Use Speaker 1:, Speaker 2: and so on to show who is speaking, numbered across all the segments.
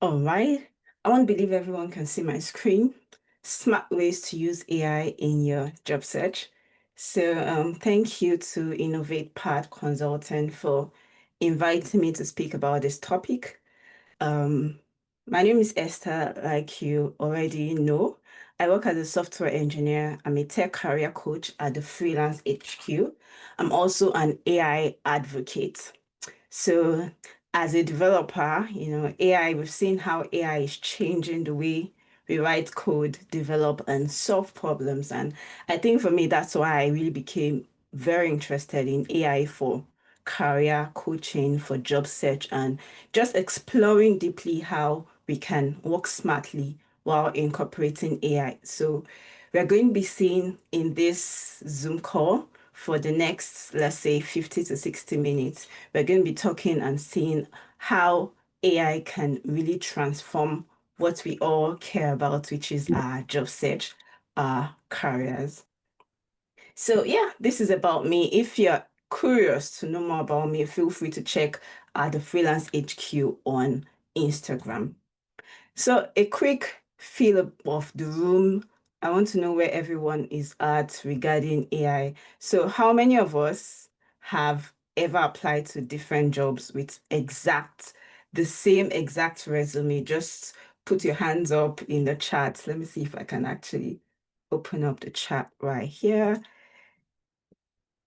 Speaker 1: All right. I want to believe everyone can see my screen. Smart ways to use AI in your job search. Thank you to Innovate Path Consultant for inviting me to speak about this topic. Um, my name is Esther, like you already know. I work as a software engineer. I'm a tech career coach at the Freelance HQ. I'm also an AI advocate. So as a developer, AI, we've seen how AI is changing the way we write code, develop, and solve problems. And I think for me, that's why I really became very interested in AI for career coaching, for job search, and just exploring deeply how we can work smartly while incorporating AI. So we're going to be seeing in this Zoom call for the next, let's say, 50 to 60 minutes, we're going to be talking and seeing how AI can really transform what we all care about, which is our job search, our careers. So, yeah, this is about me. If you're curious to know more about me, feel free to check the Freelance HQ on Instagram. So, a quick feel of the room. I want to know where everyone is at regarding AI. So, how many of us have ever applied to different jobs with the same exact resume? Just put your hands up in the chat. Let me see if I can actually open up the chat right here.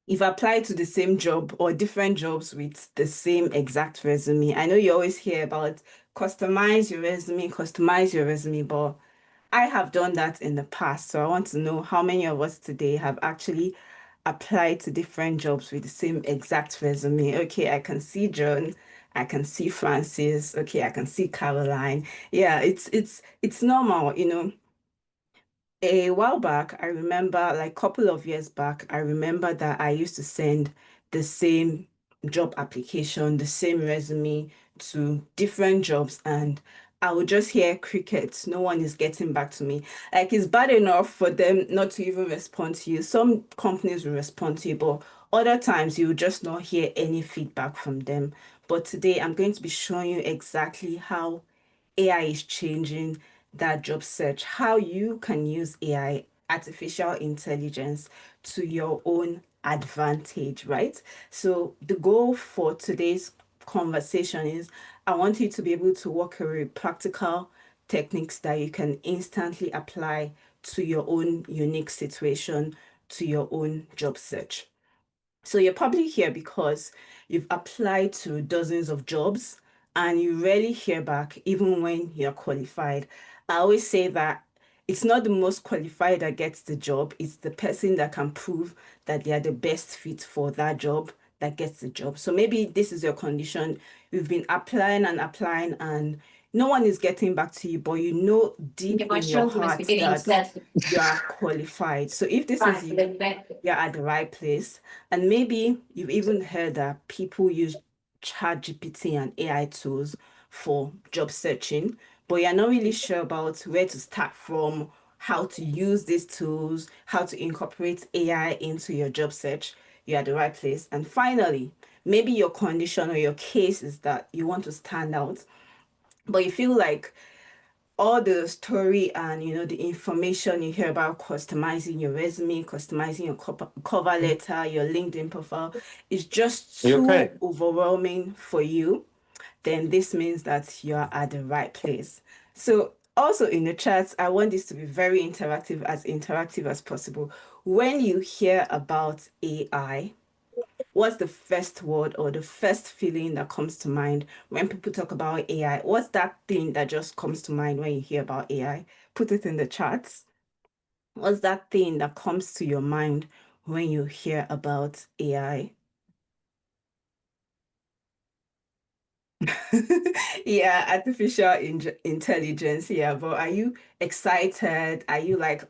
Speaker 1: You've applied to the same job or different jobs with the same exact resume. I know you always hear about customize your resume, but I have done that in the past. So I want to know how many of us today have actually applied to different jobs with the same exact resume. Okay, I can see John. I can see Francis. Okay, I can see Caroline. Yeah, it's normal, a while back, I remember, like a couple of years back, I remember that I used to send the same job application, the same resume to different jobs, and I would just hear crickets. No one is getting back to me. Like it's bad enough for them not to even respond to you. Some companies will respond to you, but other times you will just not hear any feedback from them. But today I'm going to be showing you exactly how AI is changing that job search, how you can use AI, artificial intelligence, to your own advantage, right? So the goal for today's conversation is I want you to be able to walk away with practical techniques that you can instantly apply to your own unique situation, to your own job search. So you're probably here because you've applied to dozens of jobs and you rarely hear back, even when you're qualified. I always say that it's not the most qualified that gets the job, it's the person that can prove that they are the best fit for that job that gets the job. So maybe this is your condition. You've been applying, and no one is getting back to you, but you know deep in your heart that you are qualified. So if this is you, you're at the right place. And maybe you've even heard that people use ChatGPT and AI tools for job searching, but you're not really sure about where to start from, how to use these tools, how to incorporate AI into your job search. You're at the right place. And finally, maybe your condition or your case is that you want to stand out, but you feel like all the story and the information you hear about customizing your resume, customizing your cover letter, your LinkedIn profile is just
Speaker 2: You
Speaker 1: too
Speaker 2: okay?
Speaker 1: overwhelming for you, then this means that you're at the right place. So also in the chats, I want this to be very interactive as possible. When you hear about AI, what's the first word or the first feeling that comes to mind when people talk about AI? What's that thing that just comes to mind when you hear about AI? Put it in the charts. What's that thing that comes to your mind when you hear about AI? Yeah, intelligence. Yeah, but are you excited? Are you like,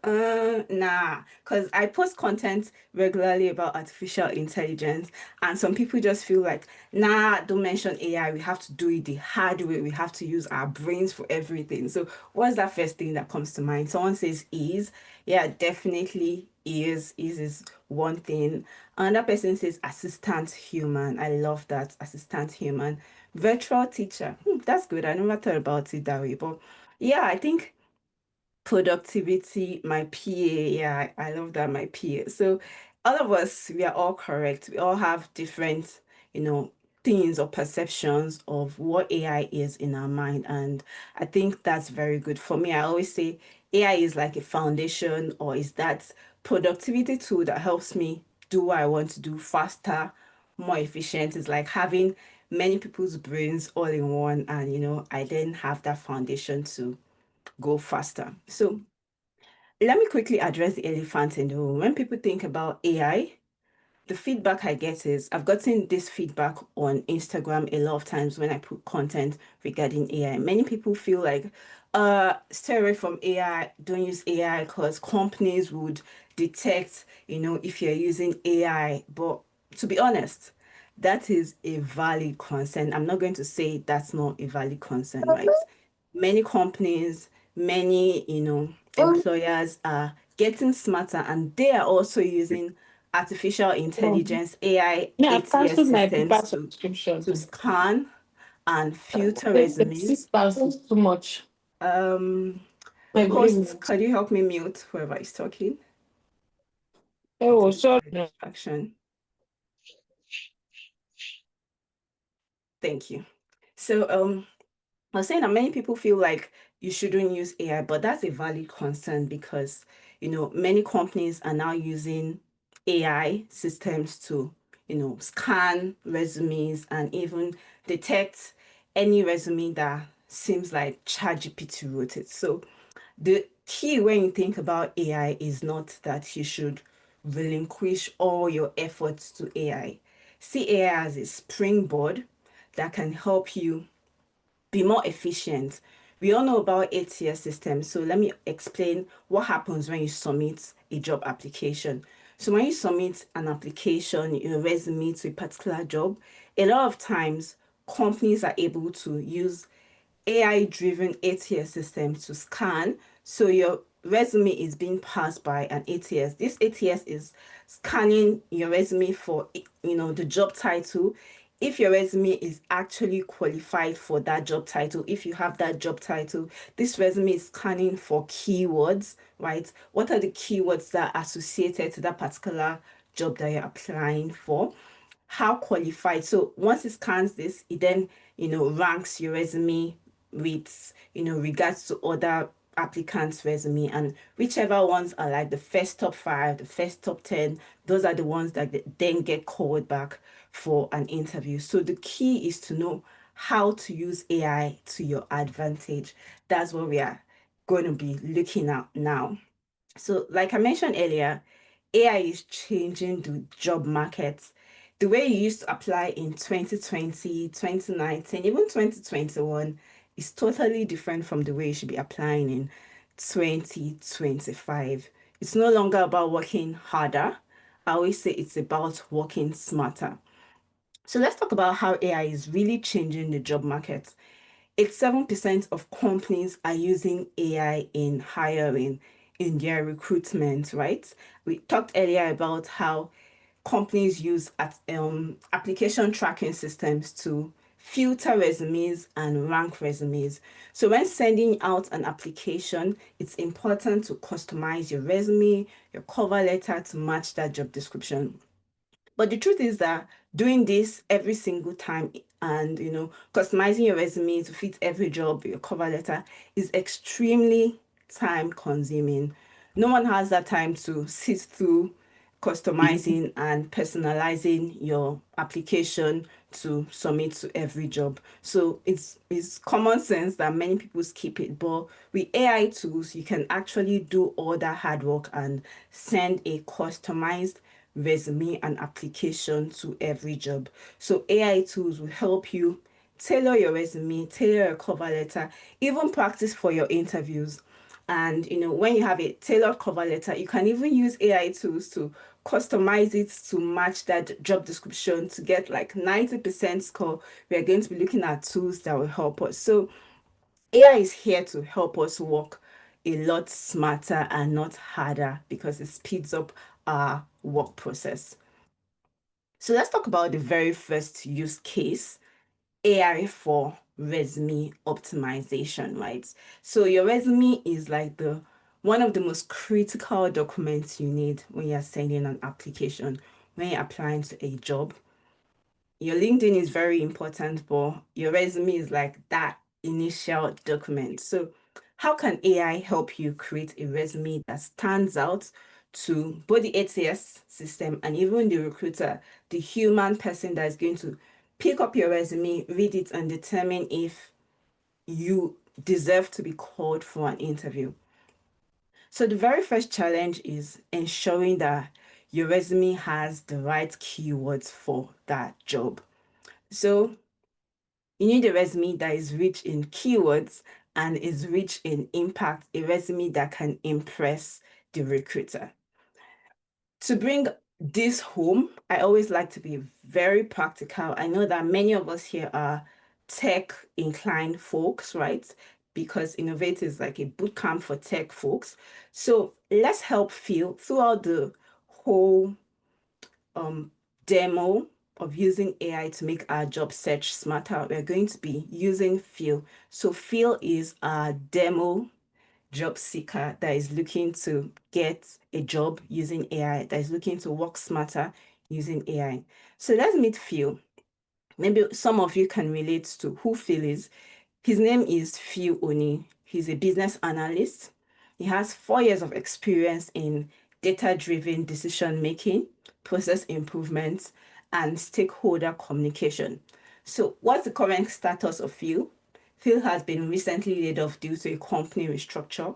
Speaker 1: nah? Because I post content regularly about artificial intelligence, and some people just feel like, nah, don't mention AI. We have to do it the hard way. We have to use our brains for everything. So, what's that first thing that comes to mind? Someone says ease. Yeah, definitely ease. Ease is one thing. Another person says assistant human. I love that assistant human Virtual teacher. That's good. I never thought about it that way. But yeah, I think productivity, my PA. Yeah, I love that, my PA. So all of us, we are all correct. We all have different, you know, things or perceptions of what AI is in our mind. And I think that's very good. For me, I always say AI is like a foundation or is that productivity tool that helps me do what I want to do faster, more efficient. It's like having many people's brains all in one. And, I then have that foundation to go faster. So let me quickly address the elephant in the room. When people think about AI, the feedback I get is I've gotten this feedback on Instagram a lot of times when I put content regarding AI. Many people feel like, stay away from AI, don't use AI because companies would detect, if you're using AI. But to be honest, that is a valid concern. I'm not going to say that's not a valid concern, right? Many companies, many, employers are getting smarter and they are also using artificial
Speaker 2: Um,
Speaker 1: intelligence, AI,
Speaker 2: yeah, I've
Speaker 1: ATS
Speaker 2: cancelled my
Speaker 1: systems
Speaker 2: paper
Speaker 1: to
Speaker 2: subscription.
Speaker 1: scan and filter
Speaker 2: The six
Speaker 1: resumes.
Speaker 2: pounds is too much.
Speaker 1: Um,
Speaker 2: My
Speaker 1: Hosts,
Speaker 2: brain.
Speaker 1: can you help me mute whoever is talking? It's
Speaker 2: Oh,
Speaker 1: a
Speaker 2: sorry.
Speaker 1: distraction. Thank you. So, I was saying that many people feel like you shouldn't use AI, but that's a valid concern because, many companies are now using AI systems to, scan resumes and even detect any resume that seems like ChatGPT wrote it. So the key when you think about AI is not that you should relinquish all your efforts to AI. See AI as a springboard that can help you be more efficient. We all know about ATS systems, so let me explain what happens when you submit a job application. So when you submit an application, your resume to a particular job, a lot of times companies are able to use AI-driven ATS system to scan. So your resume is being passed by an ATS. This ATS is scanning your resume for, the job title. If your resume is actually qualified for that job title, if you have that job title, this resume is scanning for keywords, right? What are the keywords that are associated to that particular job that you're applying for? How qualified. So once it scans this, it then, ranks your resume with, regards to other applicants' resume. And whichever ones are like the first top five, the first top 10, those are the ones that then get called back for an interview. So the key is to know how to use AI to your advantage. That's what we are going to be looking at now. So, like I mentioned earlier, AI is changing the job market. The way you used to apply in 2020, 2019, even 2021 is totally different from the way you should be applying in 2025. It's no longer about working harder. I always say it's about working smarter. So let's talk about how AI is really changing the job market. 87% of companies are using AI in hiring, in their recruitment, right? We talked earlier about how companies use application tracking systems to filter resumes and rank resumes. So when sending out an application, it's important to customize your resume, your cover letter to match that job description. But the truth is that doing this every single time and customizing your resume to fit every job, your cover letter is extremely time consuming. No one has that time to sit through customizing and personalizing your application to submit to every job. So it's common sense that many people skip it. But with AI tools, you can actually do all that hard work and send a customized resume and application to every job. So AI tools will help you tailor your resume, tailor your cover letter, even practice for your interviews. And when you have a tailored cover letter, you can even use AI tools to customize it to match that job description to get like 90% score. We are going to be looking at tools that will help us. So AI is here to help us work a lot smarter and not harder because it speeds up our work process. So let's talk about the very first use case. AI for resume optimization, right? So your resume is like the one of the most critical documents you need when you're sending an application, when you're applying to a job. Your LinkedIn is very important, but your resume is like that initial document. So, how can AI help you create a resume that stands out to both the ATS system and even the recruiter, the human person that is going to pick up your resume, read it, and determine if you deserve to be called for an interview? So, the very first challenge is ensuring that your resume has the right keywords for that job. So you need a resume that is rich in keywords and is rich in impact, a resume that can impress the recruiter. To bring this home, I always like to be very practical. I know that many of us here are tech inclined folks, right? Because Innovate is like a boot camp for tech folks. So let's help Phil throughout the whole um, demo of using AI to make our job search smarter. We're going to be using Phil. So Phil is a demo job seeker that is looking to get a job using AI, that is looking to work smarter using AI. So let's meet Phil. Maybe some of you can relate to who Phil is. His name is Phil Oni. He's a business analyst. He has 4 years of experience in data-driven decision making, process improvement, and stakeholder communication. So, what's the current status of Phil? Phil has been recently laid off due to a company restructure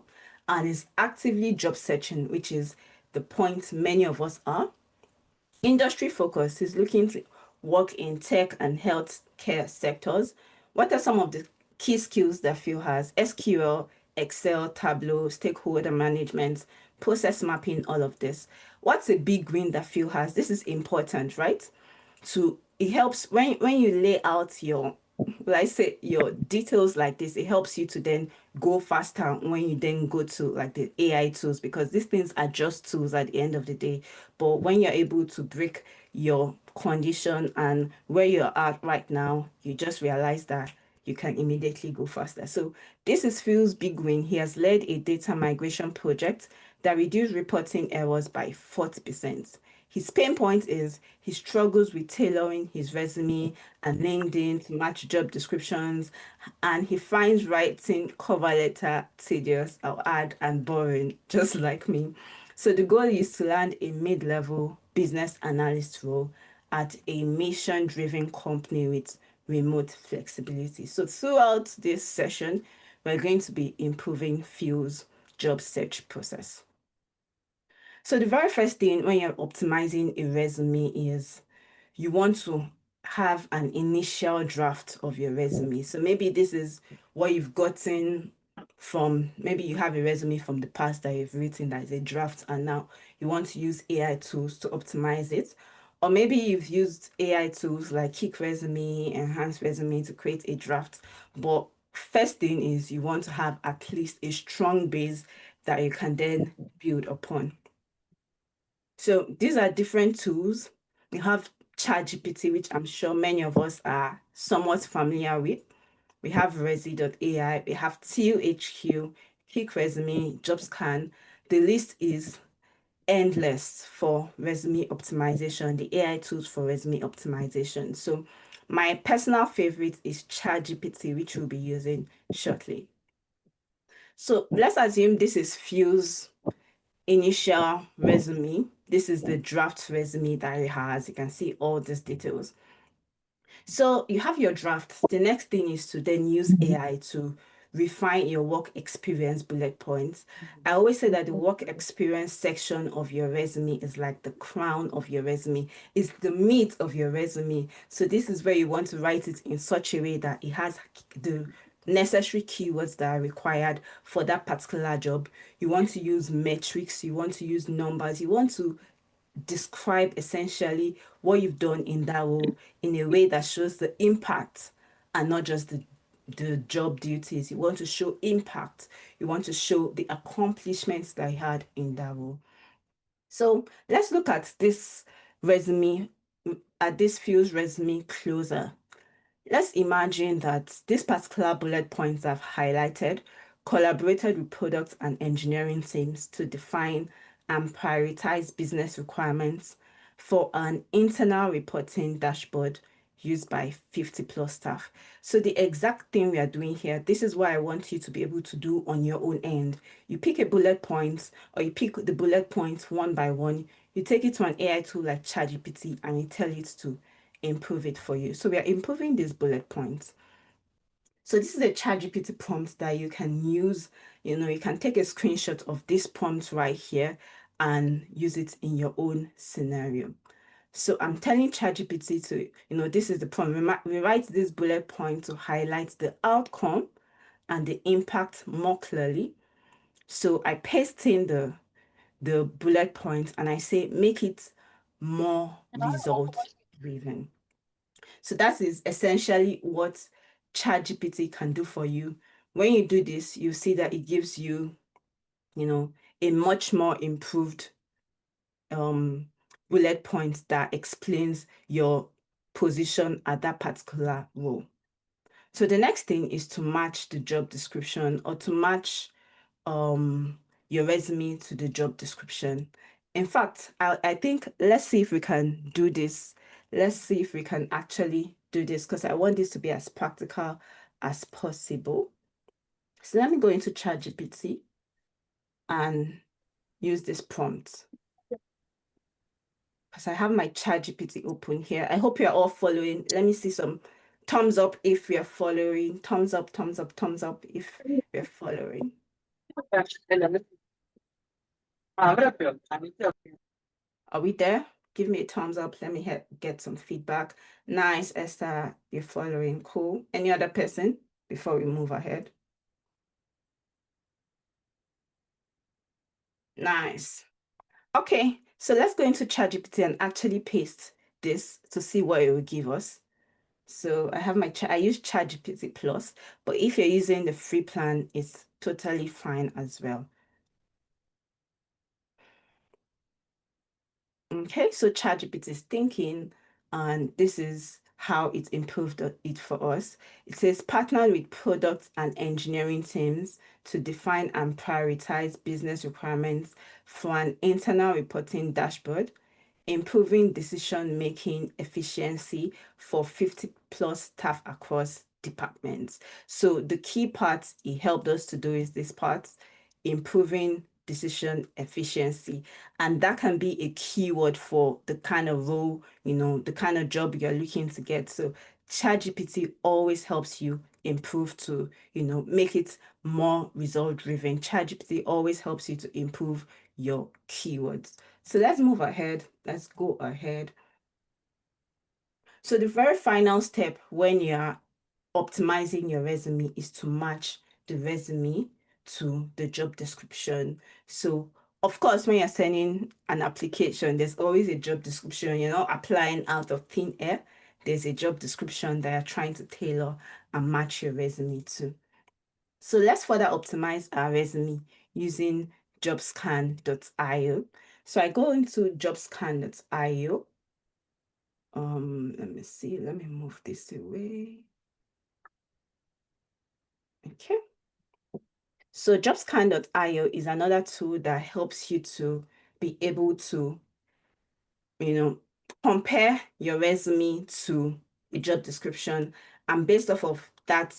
Speaker 1: and is actively job searching, which is the point many of us are. Industry focus is looking to work in tech and healthcare sectors. What are some of the key skills that Phil has? SQL, Excel, Tableau, stakeholder management, process mapping, all of this. What's a big win that Phil has? This is important, right? To it helps when you lay out your like I say your details like this, it helps you to then go faster when you then go to like the AI tools, because these things are just tools at the end of the day. But when you're able to break your condition and where you're at right now, you just realize that you can immediately go faster. So this is Phil's big win. He has led a data migration project that reduced reporting errors by 40%. His pain point is he struggles with tailoring his resume and LinkedIn to match job descriptions, and he finds writing cover letter tedious, I'll add, and boring, just like me. So the goal is to land a mid-level business analyst role at a mission-driven company with remote flexibility. So throughout this session, we're going to be improving Phil's job search process. So the very first thing when you're optimizing a resume is you want to have an initial draft of your resume. So maybe this is what you've gotten from, maybe you have a resume from the past that you've written that is a draft, and now you want to use AI tools to optimize it. Or maybe you've used AI tools like Kick Resume, Enhanced Resume to create a draft. But first thing is you want to have at least a strong base that you can then build upon. So these are different tools. We have ChatGPT, which I'm sure many of us are somewhat familiar with. We have Resi.ai, we have TUHQ, Quick Resume, JobScan. The list is endless for resume optimization, the AI tools for resume optimization. So my personal favorite is ChatGPT, which we'll be using shortly. So let's assume this is Phil's initial resume. This is the draft resume that he has. You can see all these details. So you have your draft. The next thing is to then use AI to refine your work experience bullet points. I always say that the work experience section of your resume is like the crown of your resume. It's the meat of your resume. So this is where you want to write it in such a way that it has the necessary keywords that are required for that particular job. You want to use metrics, you want to use numbers, you want to describe essentially what you've done in that role in a way that shows the impact and not just the job duties. You want to show impact. You want to show the accomplishments that you had in that role. So let's look at this resume, at this Phil's resume closer. Let's imagine that this particular bullet points I've highlighted collaborated with product and engineering teams to define and prioritize business requirements for an internal reporting dashboard used by 50 plus staff. So the exact thing we are doing here, this is what I want you to be able to do on your own end. You pick a bullet point or you pick the bullet points one by one, you take it to an AI tool like ChatGPT and you tell it to improve it for you. So we are improving these bullet points. So this is a ChatGPT prompt that you can use. You can take a screenshot of this prompt right here and use it in your own scenario. So I'm telling ChatGPT to, this is the prompt. We write this bullet point to highlight the outcome and the impact more clearly. So I paste in the bullet point and I say, make it more result driven. So that is essentially what ChatGPT can do for you. When you do this, you see that it gives you, a much more improved um, bullet point that explains your position at that particular role. So the next thing is to match the job description or to match um, your resume to the job description. In fact, I think let's see if we can do this. Let's see if we can actually do this because I want this to be as practical as possible. So let me go into ChatGPT and use this prompt because I have my ChatGPT open here. I hope you're all following. Let me see some thumbs up if you're following. Thumbs up, thumbs up, thumbs up if you're following. Are we there? Give me a thumbs up. Let me get some feedback. Nice, Esther. You're following. Cool. Any other person before we move ahead? Nice. Okay, so let's go into ChatGPT and actually paste this to see what it will give us. So I have I use ChatGPT Plus, but if you're using the free plan, it's totally fine as well. Okay, so ChatGPT is thinking, and this is how it improved it for us. It says partner with product and engineering teams to define and prioritize business requirements for an internal reporting dashboard, improving decision-making efficiency for 50 plus staff across departments. So the key part it helped us to do is this part, improving decision efficiency. And that can be a keyword for the kind of role, the kind of job you're looking to get. So ChatGPT always helps you improve to, make it more result driven. ChatGPT always helps you to improve your keywords. So let's move ahead. Let's go ahead. So the very final step when you're optimizing your resume is to match the resume to the job description. So of course, when you're sending an application, there's always a job description. You're not applying out of thin air. There's a job description that you're trying to tailor and match your resume to. So let's further optimize our resume using jobscan.io. So I go into jobscan.io. Let me see. Let me move this away. Okay. So jobscan.io is another tool that helps you to be able to, compare your resume to a job description. And based off of that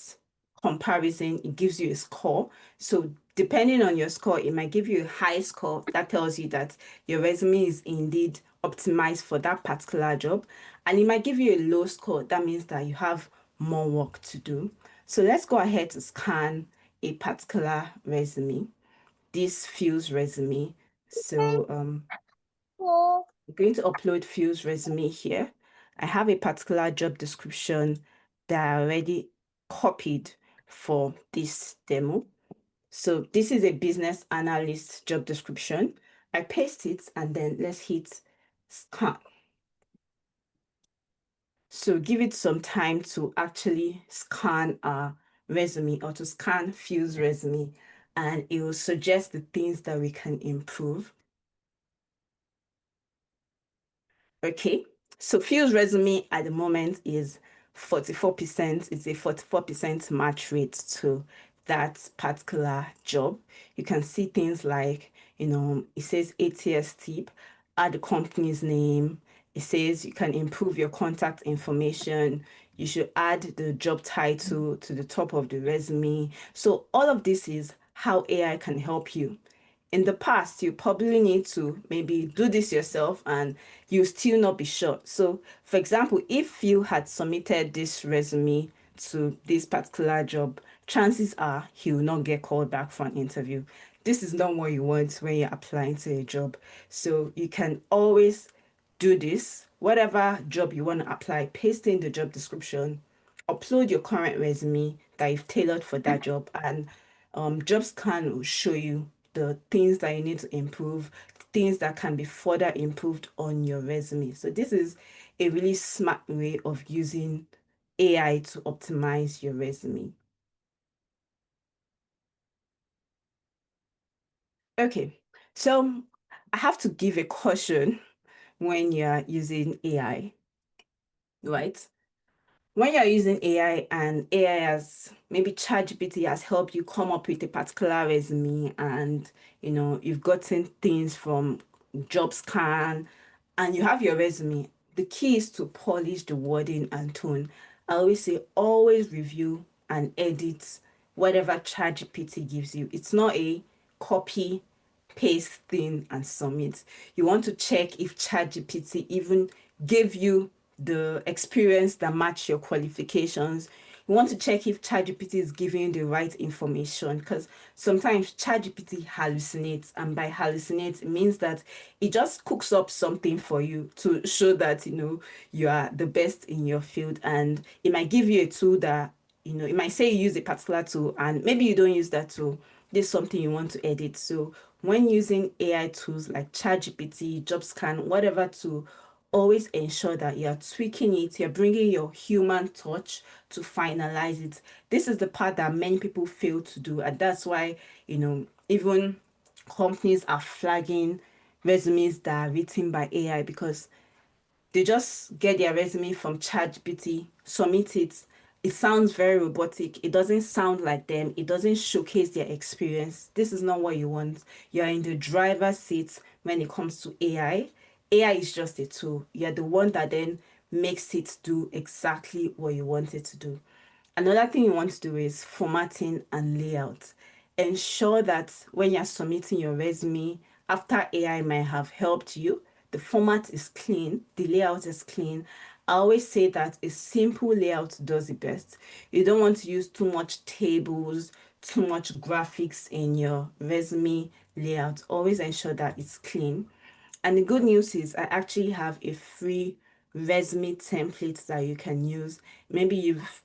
Speaker 1: comparison, it gives you a score. So depending on your score, it might give you a high score that tells you that your resume is indeed optimized for that particular job. And it might give you a low score. That means that you have more work to do. So let's go ahead to scan a particular resume. This Phil's resume. So I'm going to upload Phil's resume here. I have a particular job description that I already copied for this demo. So this is a business analyst job description. I paste it and then let's hit scan. So give it some time to actually scan our resume or to scan Phil's resume, and it will suggest the things that we can improve. Okay, so Phil's resume at the moment is 44%, it's a 44% match rate to that particular job. You can see things like, it says ATS tip, add the company's name. It says you can improve your contact information. You should add the job title to the top of the resume. So all of this is how AI can help you. In the past, you probably need to maybe do this yourself and you still not be sure. So, for example, if you had submitted this resume to this particular job, chances are he will not get called back for an interview. This is not what you want when you're applying to a job. So, you can always do this. Whatever job you want to apply, paste in the job description, upload your current resume that you've tailored for that job, and JobScan will show you the things that you need to improve, things that can be further improved on your resume. So this is a really smart way of using AI to optimize your resume. Okay, so I have to give a caution when you're using AI, right? When you're using AI and AI has maybe ChatGPT has helped you come up with a particular resume and you've gotten things from JobScan and you have your resume, the key is to polish the wording and tone. I always say always review and edit whatever ChatGPT gives you. It's not a copy, paste thing and submit. You want to check if ChatGPT even gave you the experience that match your qualifications. You want to check if ChatGPT is giving you the right information because sometimes ChatGPT hallucinates, and by hallucinate it means that it just cooks up something for you to show that you are the best in your field, and it might give you a tool that it might say you use a particular tool and maybe you don't use that tool. This is something you want to edit. So when using AI tools like ChatGPT, JobScan, whatever tool, always ensure that you're tweaking it, you're bringing your human touch to finalize it. This is the part that many people fail to do, and that's why, even companies are flagging resumes that are written by AI because they just get their resume from ChatGPT, submit it. It sounds very robotic. It doesn't sound like them. It doesn't showcase their experience. This is not what you want. You're in the driver's seat when it comes to AI. AI is just a tool. You're the one that then makes it do exactly what you want it to do. Another thing you want to do is formatting and layout. Ensure that when you're submitting your resume, after AI might have helped you, the format is clean, the layout is clean. I always say that a simple layout does it best. You don't want to use too much tables, too much graphics in your resume layout. Always ensure that it's clean. And the good news is I actually have a free resume template that you can use. Maybe you've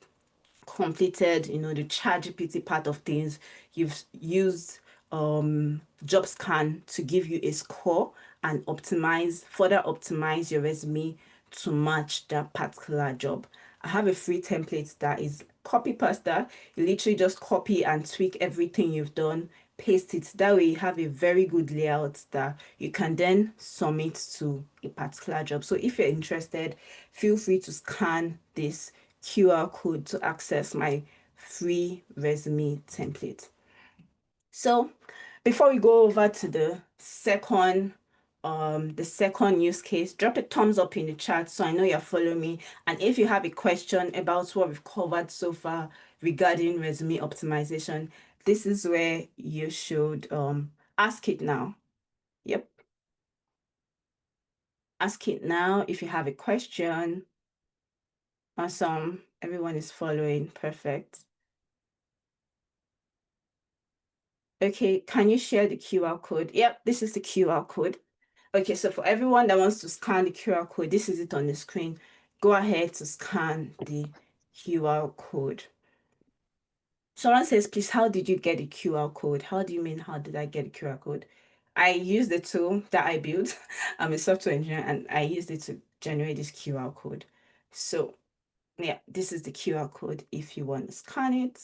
Speaker 1: completed, the ChatGPT part of things. You've used JobScan to give you a score and further optimize your resume to match that particular job. I have a free template that is copy pasta. You literally just copy and tweak everything you've done, paste it. That way you have a very good layout that you can then submit to a particular job. So if you're interested, feel free to scan this QR code to access my free resume template. So before we go over to the second use case, drop a thumbs up in the chat so I know you're following me. And if you have a question about what we've covered so far regarding resume optimization, this is where you should ask it now. Yep. Ask it now if you have a question. Awesome. Everyone is following. Perfect. Okay, can you share the QR code? Yep, this is the QR code. Okay, so for everyone that wants to scan the QR code, this is it on the screen. Go ahead to scan the QR code. Someone says, please, how did you get the QR code? How do you mean, how did I get the QR code? I used the tool that I built. I'm a software engineer and I used it to generate this QR code. So yeah, this is the QR code if you want to scan it.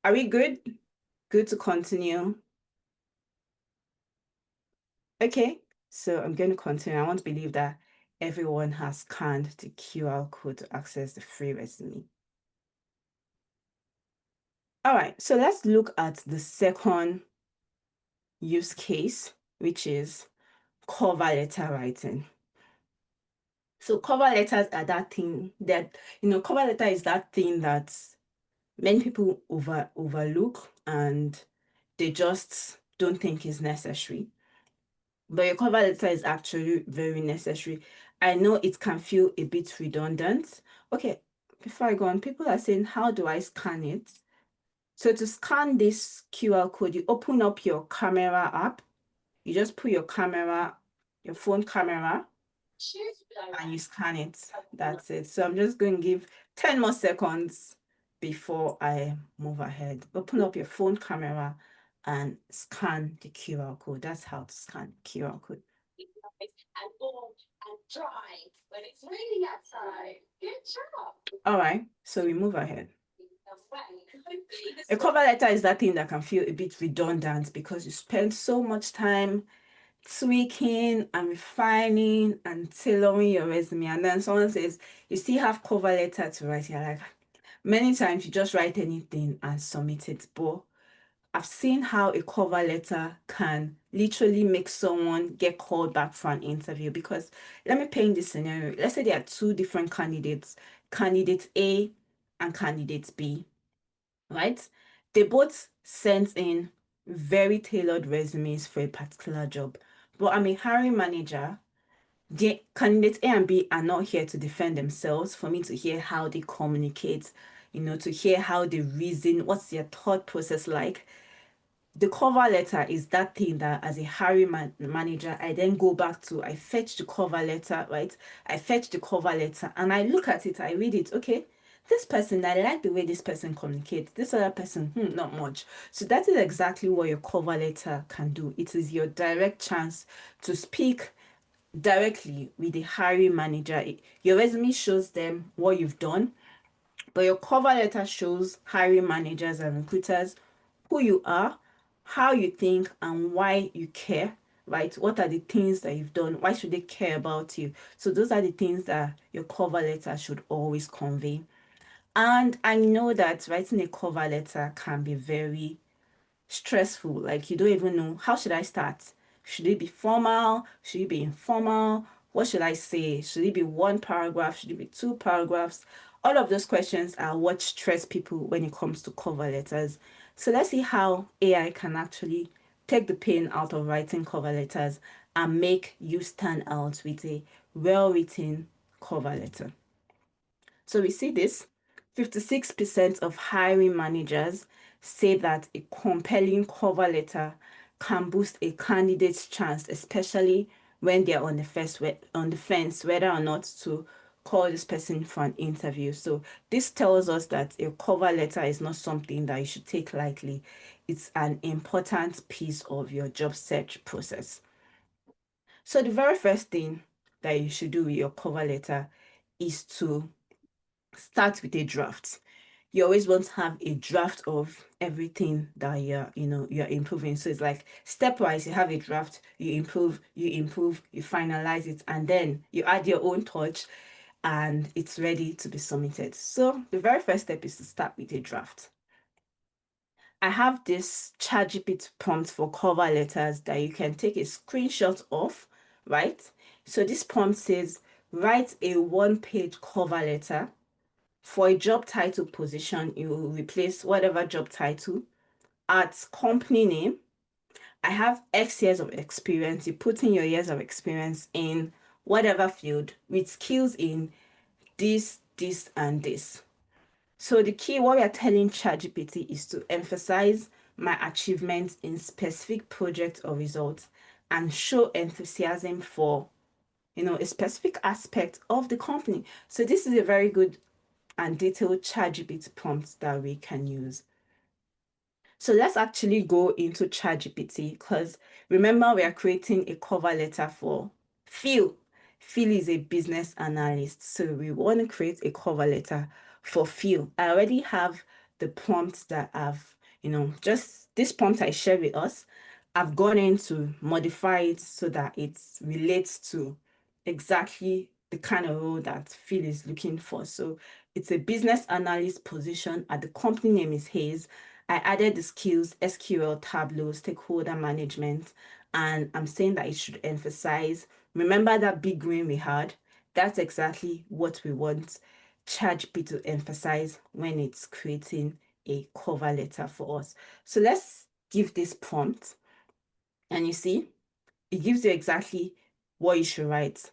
Speaker 1: Are we good? Good to continue. Okay, so I'm going to continue. I want to believe that everyone has scanned the QR code to access the free resume. All right, so let's look at the second use case, which is cover letter writing. So cover letters are that thing that, cover letter is that thing that many people overlook and they just don't think is necessary. But your cover letter is actually very necessary. I know it can feel a bit redundant. Okay, before I go on, people are saying, how do I scan it? So to scan this QR code, you open up your camera app. You just put your phone camera, and you scan it. That's it. So I'm just going to give 10 more seconds before I move ahead. Open up your phone camera and scan the QR code. That's how to scan QR code. All right, so we move ahead. A cover letter is that thing that can feel a bit redundant because you spend so much time tweaking and refining and tailoring your resume. And then someone says, you still have cover letter to write. You're like, many times you just write anything and submit it. But I've seen how a cover letter can literally make someone get called back for an interview. Because let me paint this scenario. Let's say there are two different candidates, candidate A and candidate B, right? They both sent in very tailored resumes for a particular job. But I'm a hiring manager. The candidates A and B are not here to defend themselves, for me to hear how they communicate, to hear how they reason, what's their thought process like. The cover letter is that thing that as a hiring manager, I then go back to, I fetch the cover letter, right? I fetch the cover letter and I look at it, I read it. Okay, this person, I like the way this person communicates. This other person, not much. So that is exactly what your cover letter can do. It is your direct chance to speak directly with the hiring manager. Your resume shows them what you've done, but your cover letter shows hiring managers and recruiters who you are, how you think, and why you care, right? What are the things that you've done? Why should they care about you? So those are the things that your cover letter should always convey. And I know that writing a cover letter can be very stressful. Like you don't even know, how should I start? Should it be formal? Should it be informal? What should I say? Should it be one paragraph? Should it be two paragraphs? All of those questions are what stress people when it comes to cover letters. So let's see how AI can actually take the pain out of writing cover letters and make you stand out with a well-written cover letter. So we see this 56% of hiring managers say that a compelling cover letter can boost a candidate's chance, especially when they're on the fence whether or not to call this person for an interview. So this tells us that a cover letter is not something that you should take lightly. It's an important piece of your job search process. So the very first thing that you should do with your cover letter is to start with a draft. You always want to have a draft of everything that you're improving. So it's like stepwise, you have a draft, you improve, you finalize it, and then you add your own touch and it's ready to be submitted. So the very first step is to start with a draft. I have this ChatGPT prompt for cover letters that you can take a screenshot of, right? So this prompt says, write a one-page cover letter. For a job title position, you will replace whatever job title. At company name, I have X years of experience. You put in your years of experience in whatever field with skills in this, and this. So the key, what we are telling ChatGPT is to emphasize my achievements in specific projects or results and show enthusiasm for, a specific aspect of the company. So this is a very good and detailed ChatGPT prompts that we can use. So let's actually go into ChatGPT because remember we are creating a cover letter for Phil. Phil is a business analyst, so we want to create a cover letter for Phil. I already have the prompts that I've, just this prompt I shared with us. I've gone in to modify it so that it relates to exactly the kind of role that Phil is looking for. So it's a business analyst position, and the company name is Hayes. I added the skills, SQL, Tableau, stakeholder management, and I'm saying that it should emphasize, remember that big green we had? That's exactly what we want ChatGPT to emphasize when it's creating a cover letter for us. So let's give this prompt, and you see, it gives you exactly what you should write.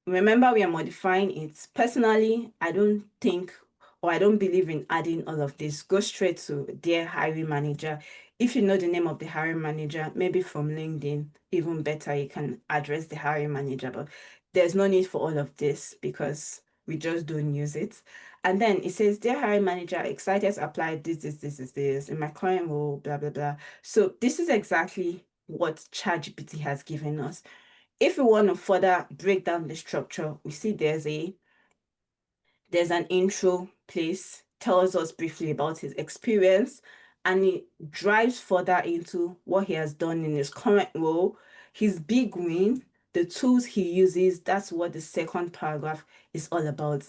Speaker 1: Remember, we are modifying it. Personally, I don't think, or I don't believe in adding all of this. Go straight to dear hiring manager. If you know the name of the hiring manager, maybe from LinkedIn, even better, you can address the hiring manager. But there's no need for all of this because we just don't use it. And then it says, dear hiring manager, excited to apply this in my current role, blah, blah, blah. So this is exactly what ChatGPT has given us. If we want to further break down the structure, we see there's an intro place, tells us briefly about his experience, and it drives further into what he has done in his current role, his big win, the tools he uses. That's what the second paragraph is all about.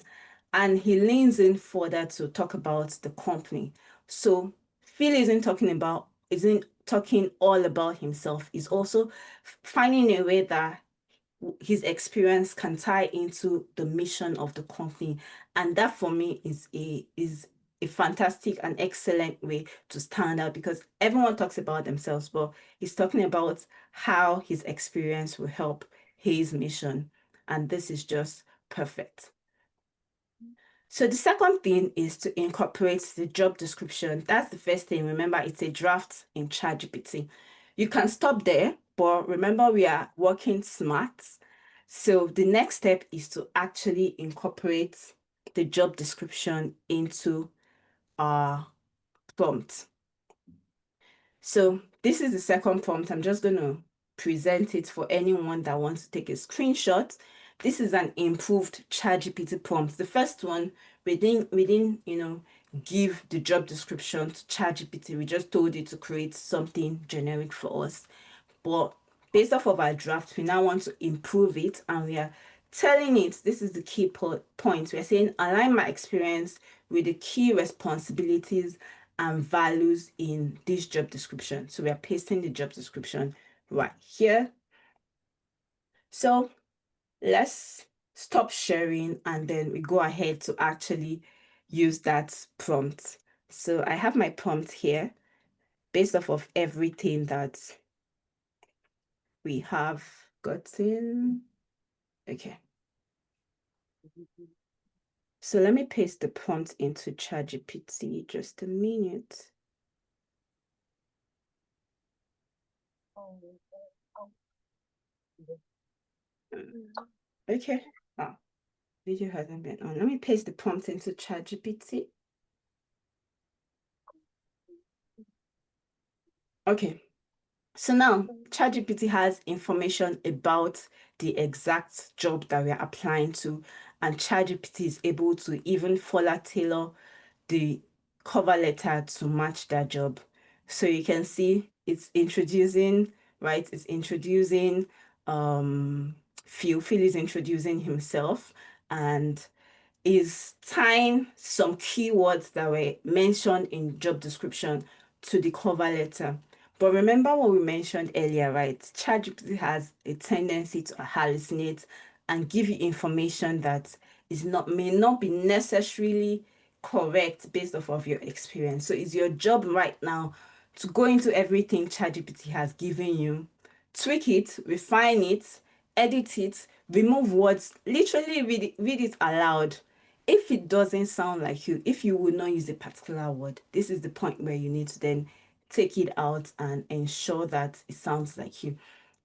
Speaker 1: And he leans in further to talk about the company. So Phil isn't talking all about himself. He's also finding a way that his experience can tie into the mission of the company, and that for me is a fantastic and excellent way to stand out, because everyone talks about themselves, but he's talking about how his experience will help his mission, and this is just perfect. So the second thing is to incorporate the job description. That's the first thing. Remember, it's a draft in ChatGPT. You can stop there, but remember, we are working smart. So the next step is to actually incorporate the job description into our prompt. So this is the second prompt. I'm just going to present it for anyone that wants to take a screenshot. This is an improved ChatGPT prompt. The first one, we didn't, give the job description to ChatGPT. We just told it to create something generic for us. But based off of our draft, we now want to improve it, and we are telling it, this is the key point. We're saying, align my experience with the key responsibilities and values in this job description. So we are pasting the job description right here. So let's stop sharing, and then we go ahead to actually use that prompt. So I have my prompt here based off of everything that we have gotten. Okay. So let me paste the prompt into ChatGPT. Just a minute. Okay. Oh, video hasn't been on. Let me paste the prompt into ChatGPT. Okay. So now ChatGPT has information about the exact job that we are applying to, and ChatGPT is able to even further tailor the cover letter to match that job. So you can see it's introducing, right? It's introducing Phil is introducing himself, and is tying some keywords that were mentioned in job description to the cover letter. But remember what we mentioned earlier, right? ChatGPT has a tendency to hallucinate and give you information that may not be necessarily correct based off of your experience. So it's your job right now to go into everything ChatGPT has given you, tweak it, refine it, edit it, remove words, literally read it aloud. If it doesn't sound like you, if you will not use a particular word, this is the point where you need to then take it out and ensure that it sounds like you.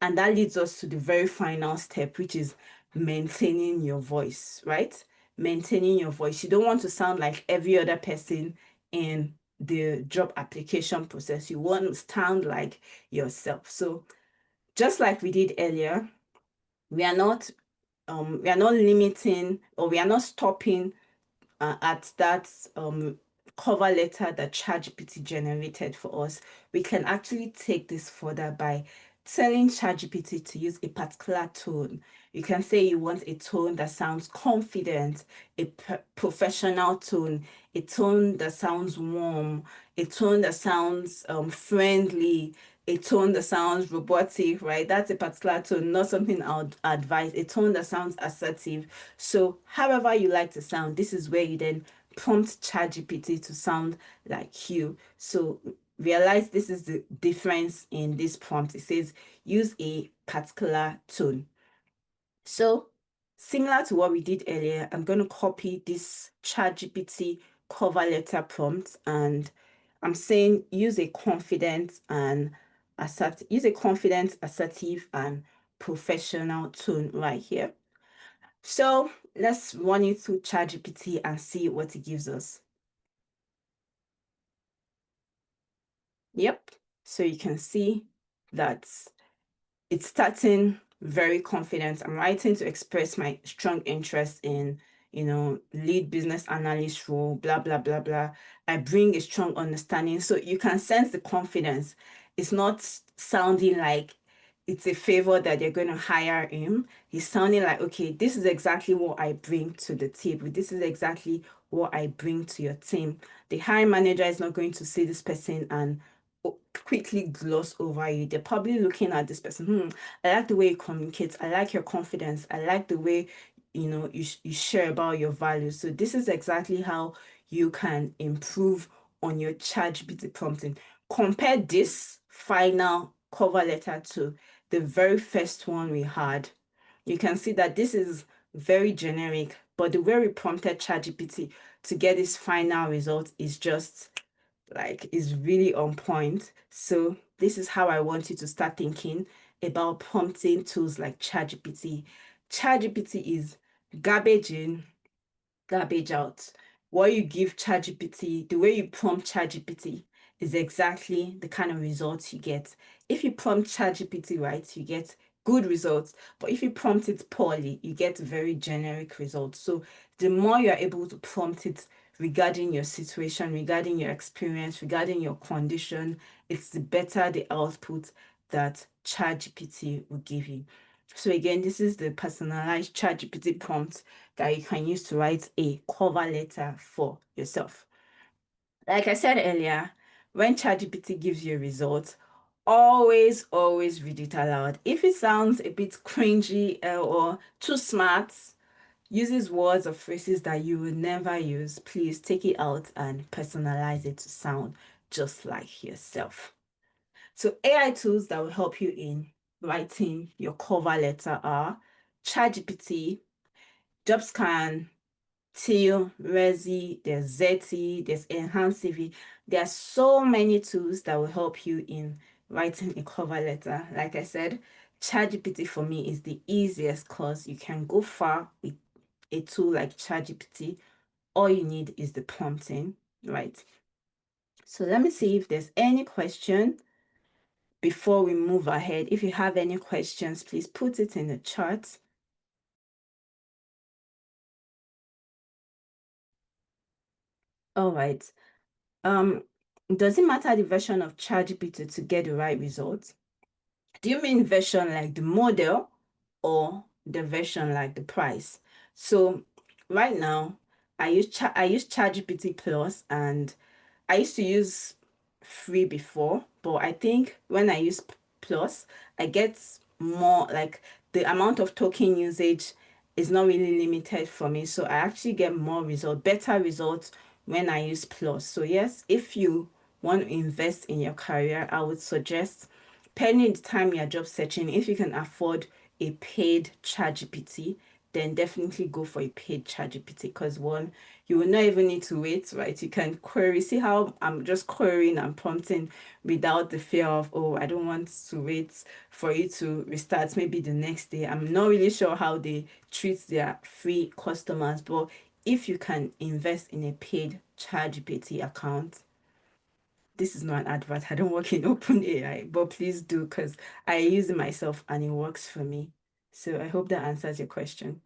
Speaker 1: And that leads us to the very final step, which is maintaining your voice, right? Maintaining your voice. You don't want to sound like every other person in the job application process. You want to sound like yourself. So just like we did earlier, we are not limiting, or we are not stopping at that cover letter that ChatGPT generated for us. We can actually take this further by telling ChatGPT to use a particular tone. You can say you want a tone that sounds confident, a professional tone, a tone that sounds warm, a tone that sounds friendly, a tone that sounds robotic, right? That's a particular tone, not something I would advise. A tone that sounds assertive. So, however you like to sound, this is where you then prompt ChatGPT to sound like you. So, realize this is the difference in this prompt. It says use a particular tone. So, similar to what we did earlier, I'm going to copy this ChatGPT cover letter prompt, and I'm saying use a confident and assertive and professional tone right here. So let's run it through ChatGPT and see what it gives us. Yep. So you can see that it's starting very confident. I'm writing to express my strong interest in, lead business analyst role, blah, blah, blah, blah. I bring a strong understanding. So you can sense the confidence. It's not sounding like it's a favor that they're going to hire him. He's sounding like, okay, this is exactly what I bring to the table. This is exactly what I bring to your team. The hiring manager is not going to see this person and quickly gloss over you. They're probably looking at this person. I like the way you communicate. I like your confidence. I like the way you share about your values. So this is exactly how you can improve on your ChatGPT prompting. Compare this final cover letter to the very first one we had. You can see that this is very generic, but the way we prompted ChatGPT to get this final result is really on point. So this is how I want you to start thinking about prompting tools like ChatGPT. ChatGPT is garbage in, garbage out. What you give ChatGPT, the way you prompt ChatGPT is exactly the kind of results you get. If you prompt ChatGPT right, you get good results. But if you prompt it poorly, you get very generic results. So the more you're able to prompt it regarding your situation, regarding your experience, regarding your condition, it's the better the output that ChatGPT will give you. So again, this is the personalized ChatGPT prompt that you can use to write a cover letter for yourself. Like I said earlier, when ChatGPT gives you a result, always read it aloud. If it sounds a bit cringy or too smart, uses words or phrases that you would never use, please take it out and personalize it to sound just like yourself. So AI tools that will help you in writing your cover letter are ChatGPT, JobScan, Teal, Rezi, there's Zeti, there's Enhanced CV. There are so many tools that will help you in writing a cover letter. Like I said, ChatGPT for me is the easiest because you can go far with a tool like ChatGPT. All you need is the prompting, right? So let me see if there's any question before we move ahead. If you have any questions, please put it in the chat. All right. Um, does it matter the version of ChatGPT to get the right results? Do you mean version like the model or the version like the price? So right now, I use ChatGPT Plus, and I used to use free before, but I think when I use Plus, I get more, like the amount of token usage is not really limited for me. So I actually get more result, better results when I use Plus. So yes, if you want to invest in your career, I would suggest, pending the time you're job searching, if you can afford a paid ChatGPT, then definitely go for a paid ChatGPT, because one, you will not even need to wait, right? You can query. See how I'm just querying and prompting without the fear of, oh, I don't want to wait for it to restart maybe the next day. I'm not really sure how they treat their free customers, but if you can invest in a paid ChatGPT account, this is not an advert. I don't work in OpenAI, but please do, because I use it myself and it works for me. So I hope that answers your question.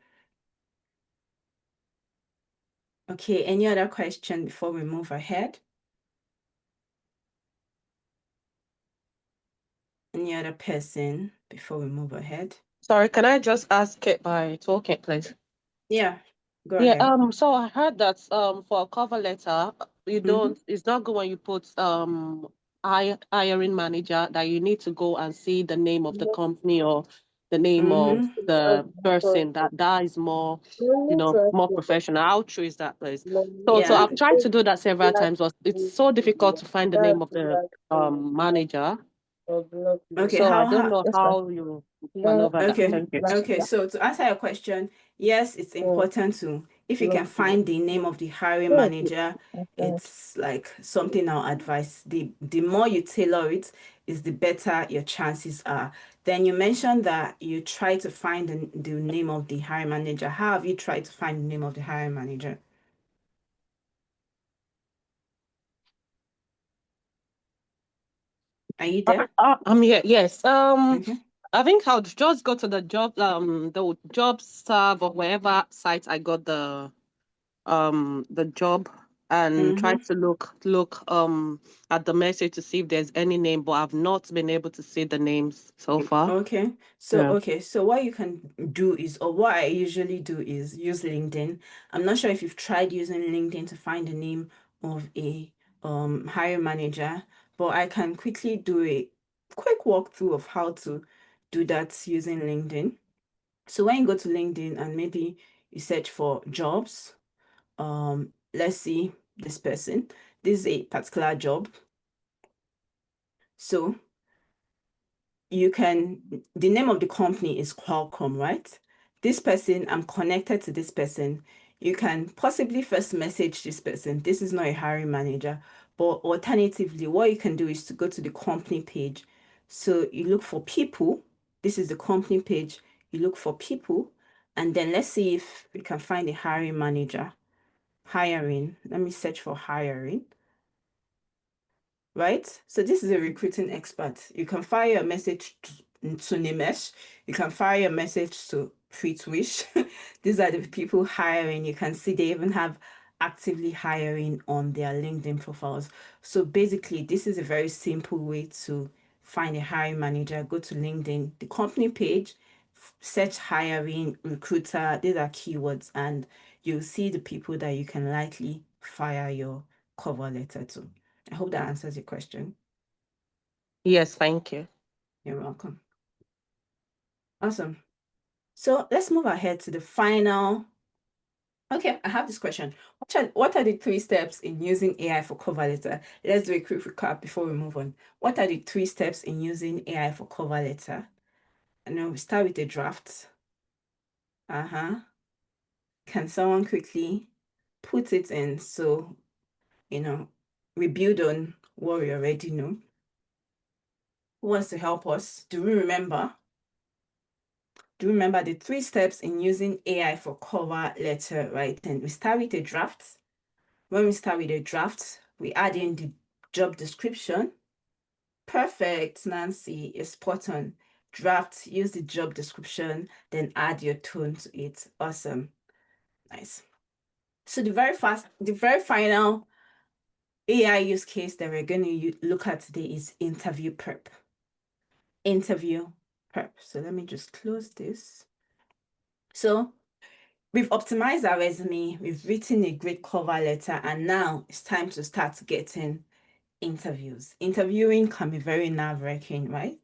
Speaker 1: Okay, any other question before we move ahead? Any other person before we move ahead?
Speaker 2: Sorry, can I just ask it by talking, please?
Speaker 1: Yeah, go
Speaker 2: Yeah,
Speaker 1: ahead.
Speaker 2: so I heard that for a cover letter,
Speaker 1: Mm-hmm.
Speaker 2: it's not good when you put hiring manager, that you need to go and see the name of the company or the name of
Speaker 1: Mm-hmm.
Speaker 2: the person. That is more, more professional. How true is that, please? So
Speaker 1: Yeah.
Speaker 2: I've tried to do that several times, but it's so difficult to find the name of the manager.
Speaker 1: Okay,
Speaker 2: So I don't
Speaker 1: how
Speaker 2: know how you maneuver that.
Speaker 1: okay.
Speaker 2: Thank you.
Speaker 1: Okay, so to answer your question, yes, it's important to, if you can find the name of the hiring manager, it's like something I'll advise. The more you tailor it, is the better your chances are. Then you mentioned that you try to find the name of the hiring manager. How have you tried to find the name of the hiring manager? Are you there?
Speaker 2: I'm here. Yes.
Speaker 1: Okay.
Speaker 2: I think I'll just go to the job serve or wherever site I got the job, and try
Speaker 1: Mm-hmm.
Speaker 2: to look at the message to see if there's any name, but I've not been able to see the names so far.
Speaker 1: Okay.
Speaker 2: Yeah.
Speaker 1: So what you can do is, or what I usually do is use LinkedIn. I'm not sure if you've tried using LinkedIn to find the name of a hiring manager, but I can quickly do a quick walkthrough of how to do that using LinkedIn. So when you go to LinkedIn and maybe you search for jobs, let's see this person. This is a particular job. So you can, the name of the company is Qualcomm, right? This person, I'm connected to this person. You can possibly first message this person. This is not a hiring manager, but alternatively, what you can do is to go to the company page. So you look for people. This is the company page. You look for people, and then let's see if we can find a hiring manager. Hiring. Let me search for hiring, right? So this is a recruiting expert. You can fire a message to Nimesh. You can fire a message to Fritwish. These are the people hiring. You can see they even have actively hiring on their LinkedIn profiles. So basically, this is a very simple way to find a hiring manager. Go to LinkedIn, the company page, search hiring, recruiter. These are keywords, and you'll see the people that you can likely fire your cover letter to. I hope that answers your question.
Speaker 2: Yes, thank you.
Speaker 1: You're welcome. Awesome. So let's move ahead to the final. Okay, I have this question. What are the three steps in using AI for cover letter? Let's do a quick recap before we move on. What are the three steps in using AI for cover letter? And then we start with a draft. Uh-huh. Can someone quickly put it in so, you know, we build on what we already know? Who wants to help us? Do you remember the three steps in using AI for cover letter writing? We start with a draft. When we start with a draft, we add in the job description. Perfect, Nancy, is spot on. Draft, use the job description, then add your tone to it. Awesome. Nice. So the very final AI use case that we're going to look at today is interview prep. Interview prep. So let me just close this. So we've optimized our resume, we've written a great cover letter, and now it's time to start getting interviews. Interviewing can be very nerve-wracking, right?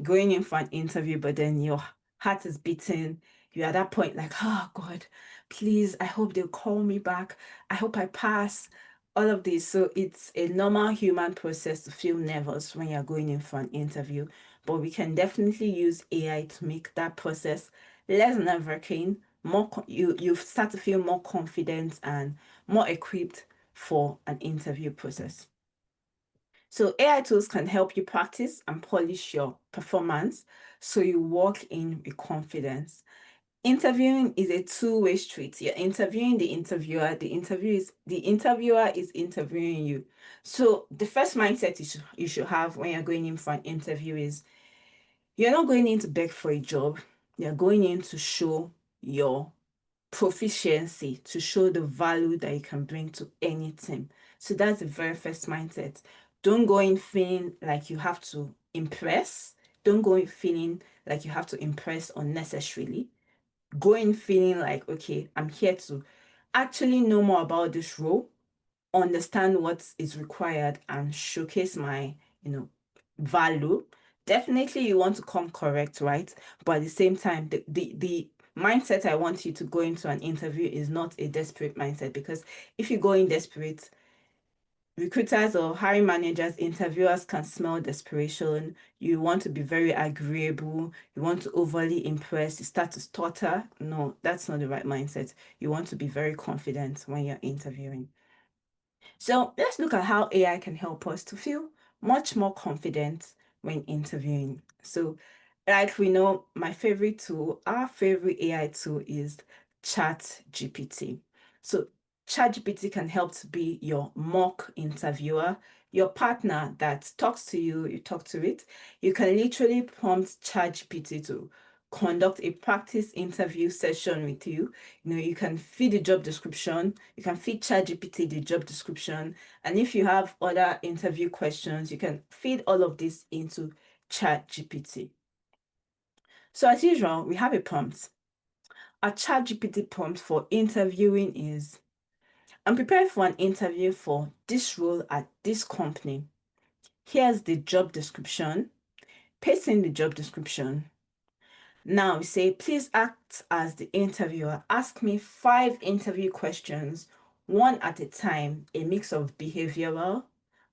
Speaker 1: Going in for an interview, but then your heart is beating. You're at that point like, oh God, please, I hope they'll call me back. I hope I pass. All of this. So it's a normal human process to feel nervous when you're going in for an interview. But we can definitely use AI to make that process less nerve-wracking. You start to feel more confident and more equipped for an interview process. So AI tools can help you practice and polish your performance so you walk in with confidence. Interviewing is a two-way street. You're interviewing the interviewer, the interviewer is interviewing you. So the first mindset you should have when you're going in for an interview is you're not going in to beg for a job. You're going in to show your proficiency, to show the value that you can bring to any team. So that's the very first mindset. Don't go in feeling like you have to impress. Don't go in feeling like you have to impress unnecessarily. Go in feeling like, okay, I'm here to actually know more about this role, understand what is required, and showcase my, value. Definitely you want to come correct, right? But at the same time, the mindset I want you to go into an interview is not a desperate mindset, because if you go in desperate, recruiters or hiring managers, interviewers can smell desperation. You want to be very agreeable. You want to overly impress. You start to stutter. No, that's not the right mindset. You want to be very confident when you're interviewing. So let's look at how AI can help us to feel much more confident when interviewing. So, like we know, my favorite tool, our favorite AI tool is ChatGPT. So, ChatGPT can help to be your mock interviewer, your partner that talks to you, you talk to it. You can literally prompt ChatGPT to conduct a practice interview session with you. You can feed the job description, you can feed ChatGPT the job description, and if you have other interview questions, you can feed all of this into ChatGPT. So as usual, we have a prompt. A ChatGPT prompt for interviewing is, I'm preparing for an interview for this role at this company. Here's the job description. Paste in the job description. Now we say, please act as the interviewer. Ask me 5 interview questions, one at a time, a mix of behavioral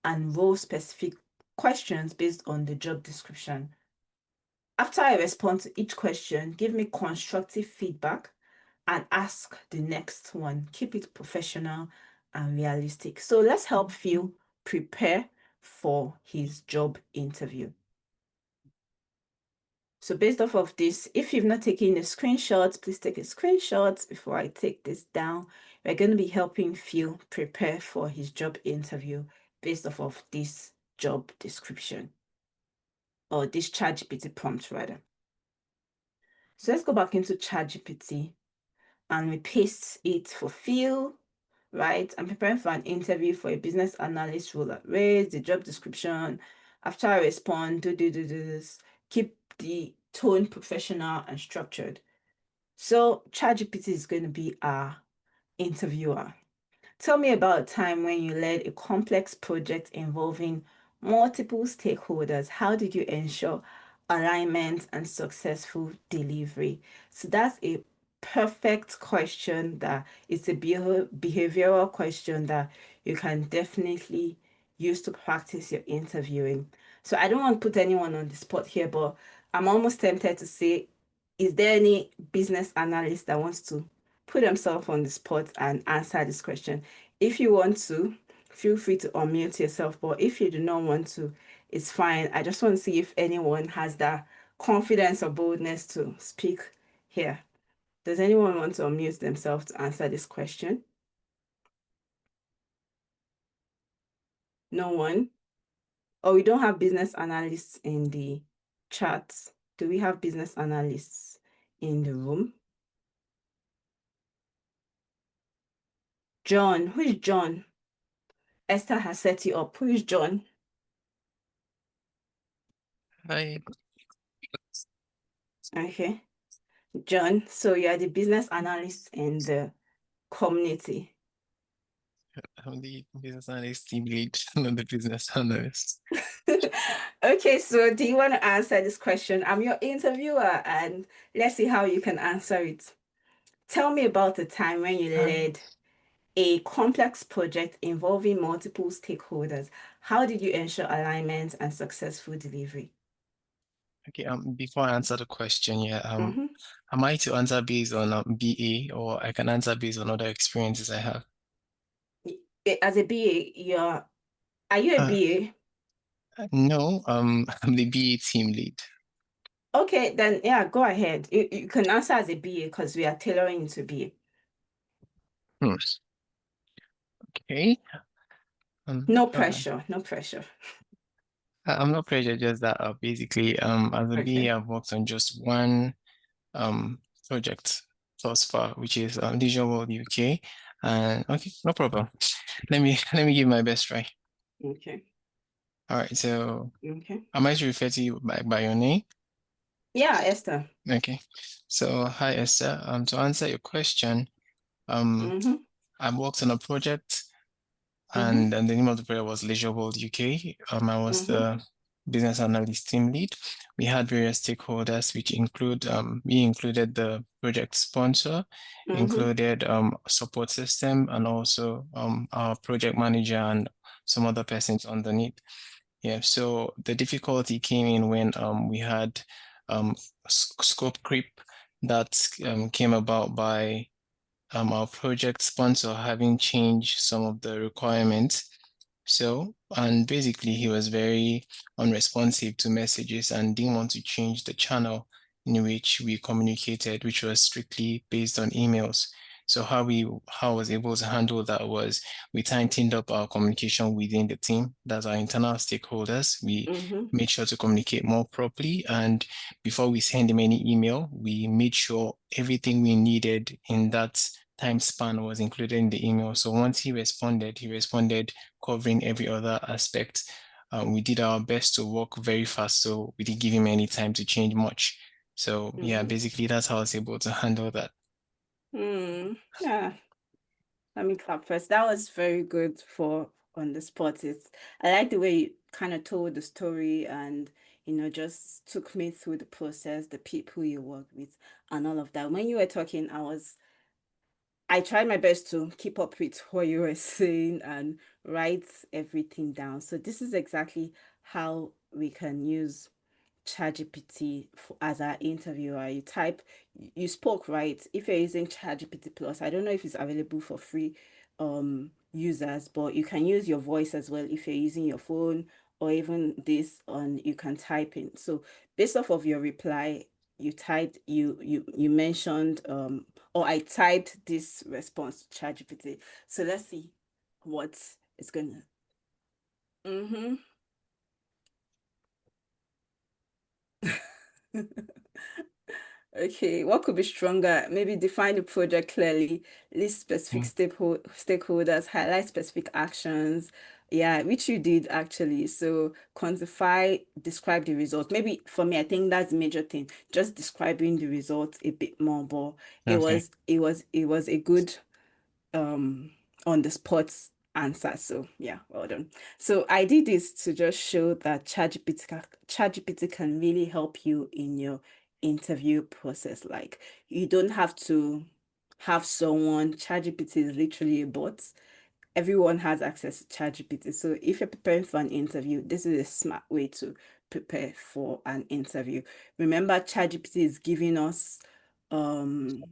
Speaker 1: and role specific questions based on the job description. After I respond to each question, give me constructive feedback and ask the next one. Keep it professional and realistic. So let's help Phil prepare for his job interview. So based off of this, if you've not taken a screenshot, please take a screenshot before I take this down. We're going to be helping Phil prepare for his job interview based off of this job description, or this ChatGPT prompt rather. So let's go back into ChatGPT and we paste it for Phil, right? I'm preparing for an interview for a business analyst role at Raise, the job description. After I respond, do this. Keep the tone professional and structured. So ChatGPT is going to be our interviewer. Tell me about a time when you led a complex project involving multiple stakeholders. How did you ensure alignment and successful delivery? So that's a perfect question, that it's a behavioral question that you can definitely use to practice your interviewing. So I don't want to put anyone on the spot here, but I'm almost tempted to say, is there any business analyst that wants to put themselves on the spot and answer this question? If you want to, feel free to unmute yourself, but if you do not want to, it's fine. I just want to see if anyone has that confidence or boldness to speak here. Does anyone want to unmute themselves to answer this question? No one? Oh, we don't have business analysts in the chat. Do we have business analysts in the room? John, who is John? Esther has set you up. Who is John?
Speaker 3: Hi,
Speaker 1: Okay. John, so you are the business analyst in the community.
Speaker 3: I'm the business analyst team lead, not the business analyst.
Speaker 1: Okay, so do you want to answer this question? I'm your interviewer and let's see how you can answer it. Tell me about the time when you
Speaker 3: Um,
Speaker 1: led a complex project involving multiple stakeholders. How did you ensure alignment and successful delivery?
Speaker 3: okay, before I answer the question, yeah,
Speaker 1: Mm-hmm.
Speaker 3: am I to answer based on BA, or I can answer based on other experiences I have?
Speaker 1: As a BA, are you a
Speaker 3: Uh,
Speaker 1: BA?
Speaker 3: no, I'm the BA team lead.
Speaker 1: Okay, then yeah, go ahead. You can answer as a BA because we are tailoring it to BA.
Speaker 3: Hmm. Okay.
Speaker 1: No
Speaker 3: All right.
Speaker 1: pressure, no pressure.
Speaker 3: I'm not pressured, just that basically, as a
Speaker 1: Okay.
Speaker 3: BA, I've worked on just one project thus far, which is Leisure World UK. And okay, no problem. Let me give my best try.
Speaker 1: Okay.
Speaker 3: All right. So
Speaker 1: Okay.
Speaker 3: am I to refer to you by your name?
Speaker 1: Yeah, Esther.
Speaker 3: Okay. So hi, Esther. To answer your question, um,
Speaker 1: Mm-hmm.
Speaker 3: I worked on a project,
Speaker 1: Mm-hmm.
Speaker 3: and the name of the project was Leisure World UK. I was
Speaker 1: Mm-hmm.
Speaker 3: the business analyst team lead. We had various stakeholders, which we included the project sponsor,
Speaker 1: Mm-hmm.
Speaker 3: included support system, and also our project manager and some other persons underneath. Yeah, so the difficulty came in when we had scope creep that came about by our project sponsor having changed some of the requirements. So, and basically he was very unresponsive to messages and didn't want to change the channel in which we communicated, which was strictly based on emails. So how I was able to handle that was we tightened up our communication within the team. That's our internal stakeholders. We
Speaker 1: Mm-hmm.
Speaker 3: made sure to communicate more properly. And before we send him any email, we made sure everything we needed in that time span was included in the email. So once he responded covering every other aspect. We did our best to work very fast, so we didn't give him any time to change much. So yeah,
Speaker 1: Mm-hmm.
Speaker 3: basically that's how I was able to handle that.
Speaker 1: Yeah. Let me clap first. That was very good for on the spot. I like the way you kind of told the story and just took me through the process, the people you work with, and all of that. When you were talking, I tried my best to keep up with what you were saying and write everything down. So this is exactly how we can use ChatGPT as our interviewer. You spoke right. If you're using ChatGPT Plus, I don't know if it's available for free users, but you can use your voice as well if you're using your phone or even this on you can type in. So based off of your reply, you mentioned or I typed this response to ChatGPT. So let's see what it's gonna. Mm-hmm. Okay, what could be stronger? Maybe define the project clearly, list specific
Speaker 3: Mm.
Speaker 1: stakeholders, highlight specific actions. Yeah, which you did actually. So quantify, describe the result. Maybe for me, I think that's the major thing. Just describing the results a bit more, but
Speaker 3: Okay.
Speaker 1: it was a good um on the spot answer. So yeah, well done. So I did this to just show that ChatGPT can really help you in your interview process. Like you don't have to have someone. ChatGPT is literally a bot. Everyone has access to ChatGPT. So if you're preparing for an interview, this is a smart way to prepare for an interview. Remember, ChatGPT um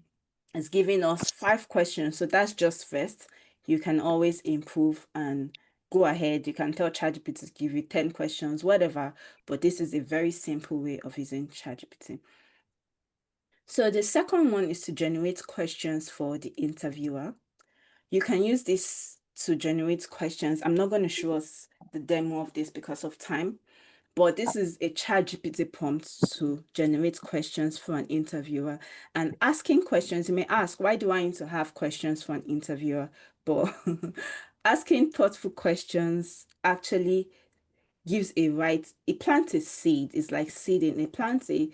Speaker 1: is giving us 5 questions. So that's just first. You can always improve and go ahead. You can tell ChatGPT to give you 10 questions, whatever. But this is a very simple way of using ChatGPT. So the second one is to generate questions for the interviewer. You can use this to generate questions. I'm not going to show us the demo of this because of time, but this is a ChatGPT prompt to generate questions for an interviewer. And asking questions, you may ask, why do I need to have questions for an interviewer? But asking thoughtful questions actually gives it plants a seed. It's like seeding. It plants a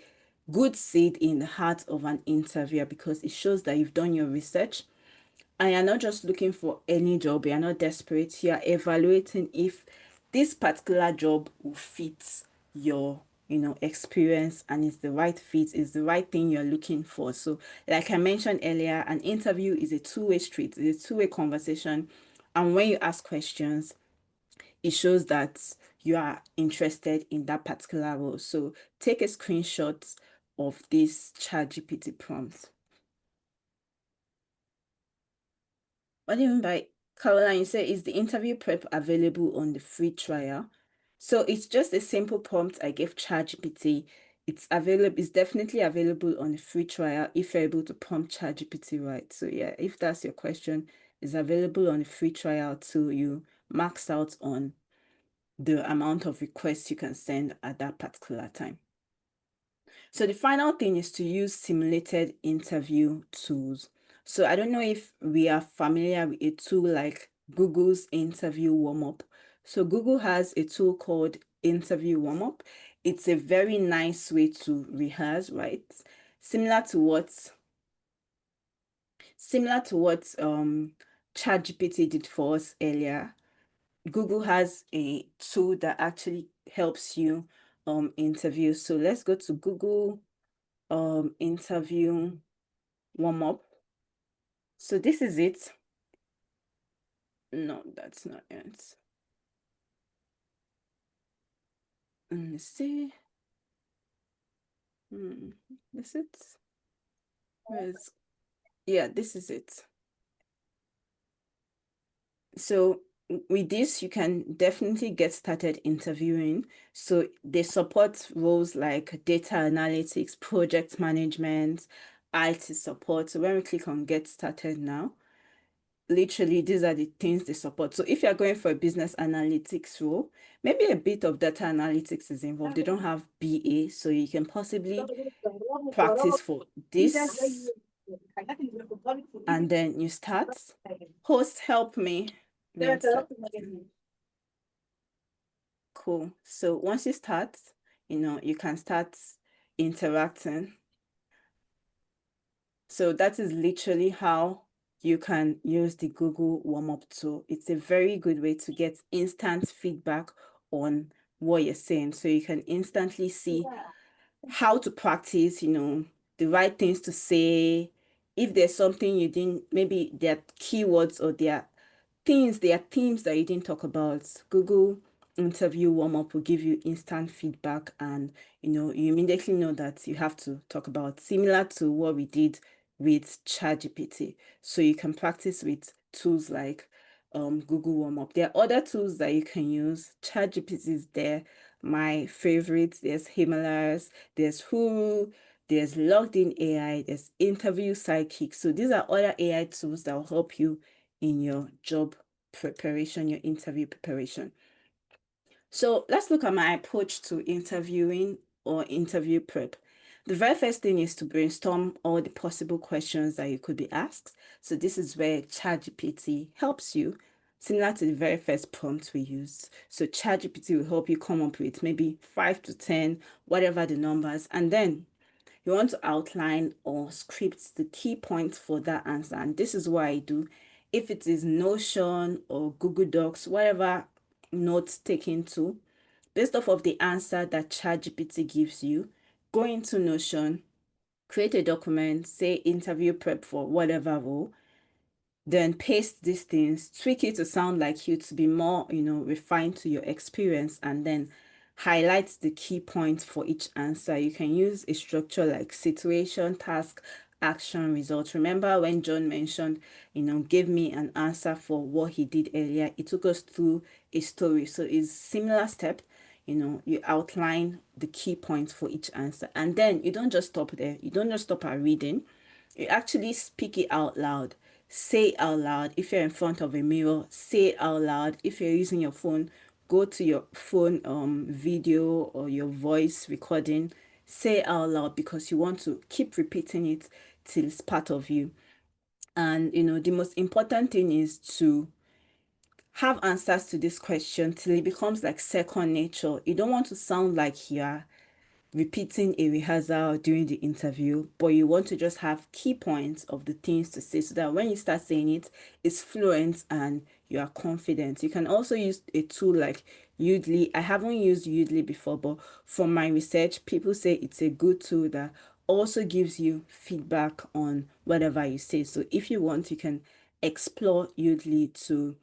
Speaker 1: good seed in the heart of an interviewer because it shows that you've done your research and you're not just looking for any job, you're not desperate, you're evaluating if this particular job will fit your experience and it's the right fit, is the right thing you're looking for. So like I mentioned earlier, an interview is a two-way street, it's a two-way conversation. And when you ask questions, it shows that you are interested in that particular role. So take a screenshot of this ChatGPT prompt. What do you mean by Caroline? You say, is the interview prep available on the free trial? So it's just a simple prompt I gave ChatGPT. It's available, it's definitely available on the free trial if you're able to prompt ChatGPT right. So yeah, if that's your question, it's available on the free trial till you maxed out on the amount of requests you can send at that particular time. So the final thing is to use simulated interview tools. So I don't know if we are familiar with a tool like Google's interview warm-up. So Google has a tool called Interview Warm Up. It's a very nice way to rehearse, right? Similar to what ChatGPT did for us earlier. Google has a tool that actually helps you interview. So let's go to Google interview warm up. So this is it. No, that's not it. Let me see. Is it? Where's Yeah, this is it. So with this, you can definitely get started interviewing. So they support roles like data analytics, project management, IT support. So when we click on get started now, literally these are the things they support. So if you're going for a business analytics role, maybe a bit of data analytics is involved. They don't have BA, so you can possibly practice for this, and then you start. Host, help me. Cool. So once you start, you can start interacting. So that is literally how you can use the Google warm-up tool. It's a very good way to get instant feedback on what you're saying. So you can instantly see how to practice, the right things to say. If there's something you didn't, maybe there are keywords or there are themes that you didn't talk about. Google interview warm up will give you instant feedback, and you immediately know that you have to talk about, similar to what we did with ChatGPT. So you can practice with tools like Google warm up. There are other tools that you can use. ChatGPT is there. My favorites, there's Himalayas, there's Hulu, there's Logged In AI, there's Interview Sidekick. So these are other AI tools that will help you in your job preparation, your interview preparation. So let's look at my approach to interviewing or interview prep. The very first thing is to brainstorm all the possible questions that you could be asked. So this is where ChatGPT helps you, similar to the very first prompt we used. So ChatGPT will help you come up with maybe 5 to 10, whatever the numbers, and then you want to outline or script the key points for that answer. And this is what I do. If it is Notion or Google Docs, whatever notes taking tool, based off of the answer that ChatGPT gives you, go into Notion, create a document, say interview prep for whatever role, then paste these things, tweak it to sound like you, to be more, refined to your experience, and then highlight the key points for each answer. You can use a structure like situation, task, action, result. Remember when John mentioned, gave me an answer for what he did earlier. It took us through a story. So it's similar step. You outline the key points for each answer, and then you don't just stop there. You don't just stop at reading. You actually speak it out loud. Say it out loud. If you're in front of a mirror, say it out loud. If you're using your phone, go to your phone video or your voice recording. Say it out loud, because you want to keep repeating it till it's part of you. And the most important thing is to have answers to this question till it becomes like second nature. You don't want to sound like you're repeating a rehearsal during the interview, but you want to just have key points of the things to say, so that when you start saying it, it's fluent and you are confident. You can also use a tool like Udly. I haven't used Udly before, but from my research, people say it's a good tool that also gives you feedback on whatever you say. So if you want, you can explore Udly to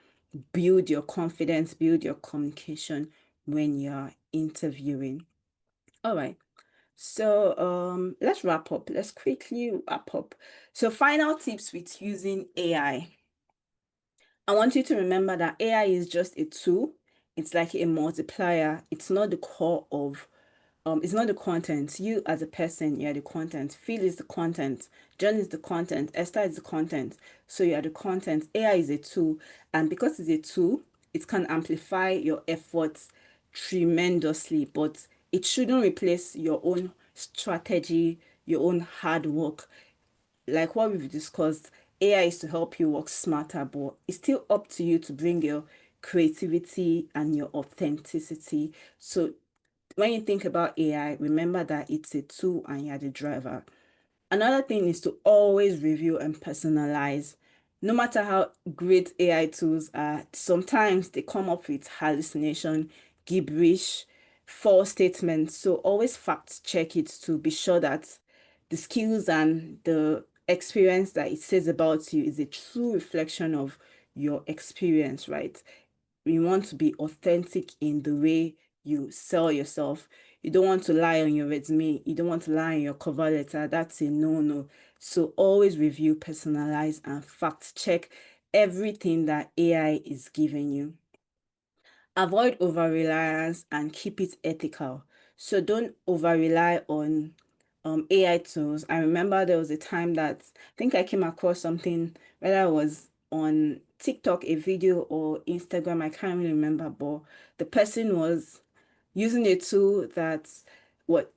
Speaker 1: build your confidence, build your communication when you're interviewing. All right. So let's wrap up. Let's quickly wrap up. So final tips with using AI. I want you to remember that AI is just a tool. It's like a multiplier. It's not the core of it's not the content. You as a person, you're the content. Phil is the content. John is the content. Esther is the content. So you are the content. AI is a tool. And because it's a tool, it can amplify your efforts tremendously, but it shouldn't replace your own strategy, your own hard work. Like what we've discussed, AI is to help you work smarter, but it's still up to you to bring creativity and your authenticity. So when you think about AI, remember that it's a tool and you're the driver. Another thing is to always review and personalize. No matter how great AI tools are, sometimes they come up with hallucination, gibberish, false statements. So always fact check it to be sure that the skills and the experience that it says about you is a true reflection of your experience, right? You want to be authentic in the way you sell yourself. You don't want to lie on your resume. You don't want to lie on your cover letter. That's a no-no. So always review, personalize, and fact check everything that AI is giving you. Avoid over reliance and keep it ethical. So don't over rely on AI tools. I remember there was a time that I think I came across something, whether it was on TikTok, a video, or Instagram, I can't really remember, but the person was using a tool that's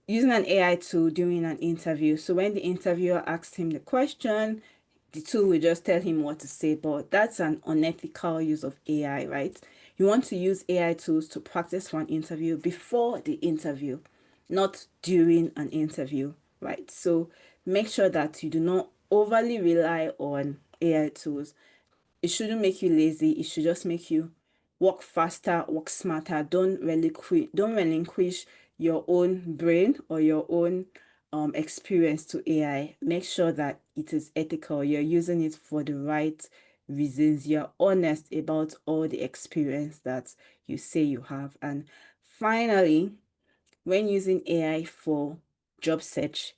Speaker 1: using an AI tool during an interview. So when the interviewer asked him the question, the tool will just tell him what to say, but that's an unethical use of AI, right? You want to use AI tools to practice for an interview before the interview, not during an interview, right? So make sure that you do not overly rely on AI tools. It shouldn't make you lazy. It should just make you work faster, work smarter. Don't relinquish your own brain or your own experience to AI. Make sure that it is ethical. You're using it for the right reasons. You're honest about all the experience that you say you have. And finally, when using AI for job search,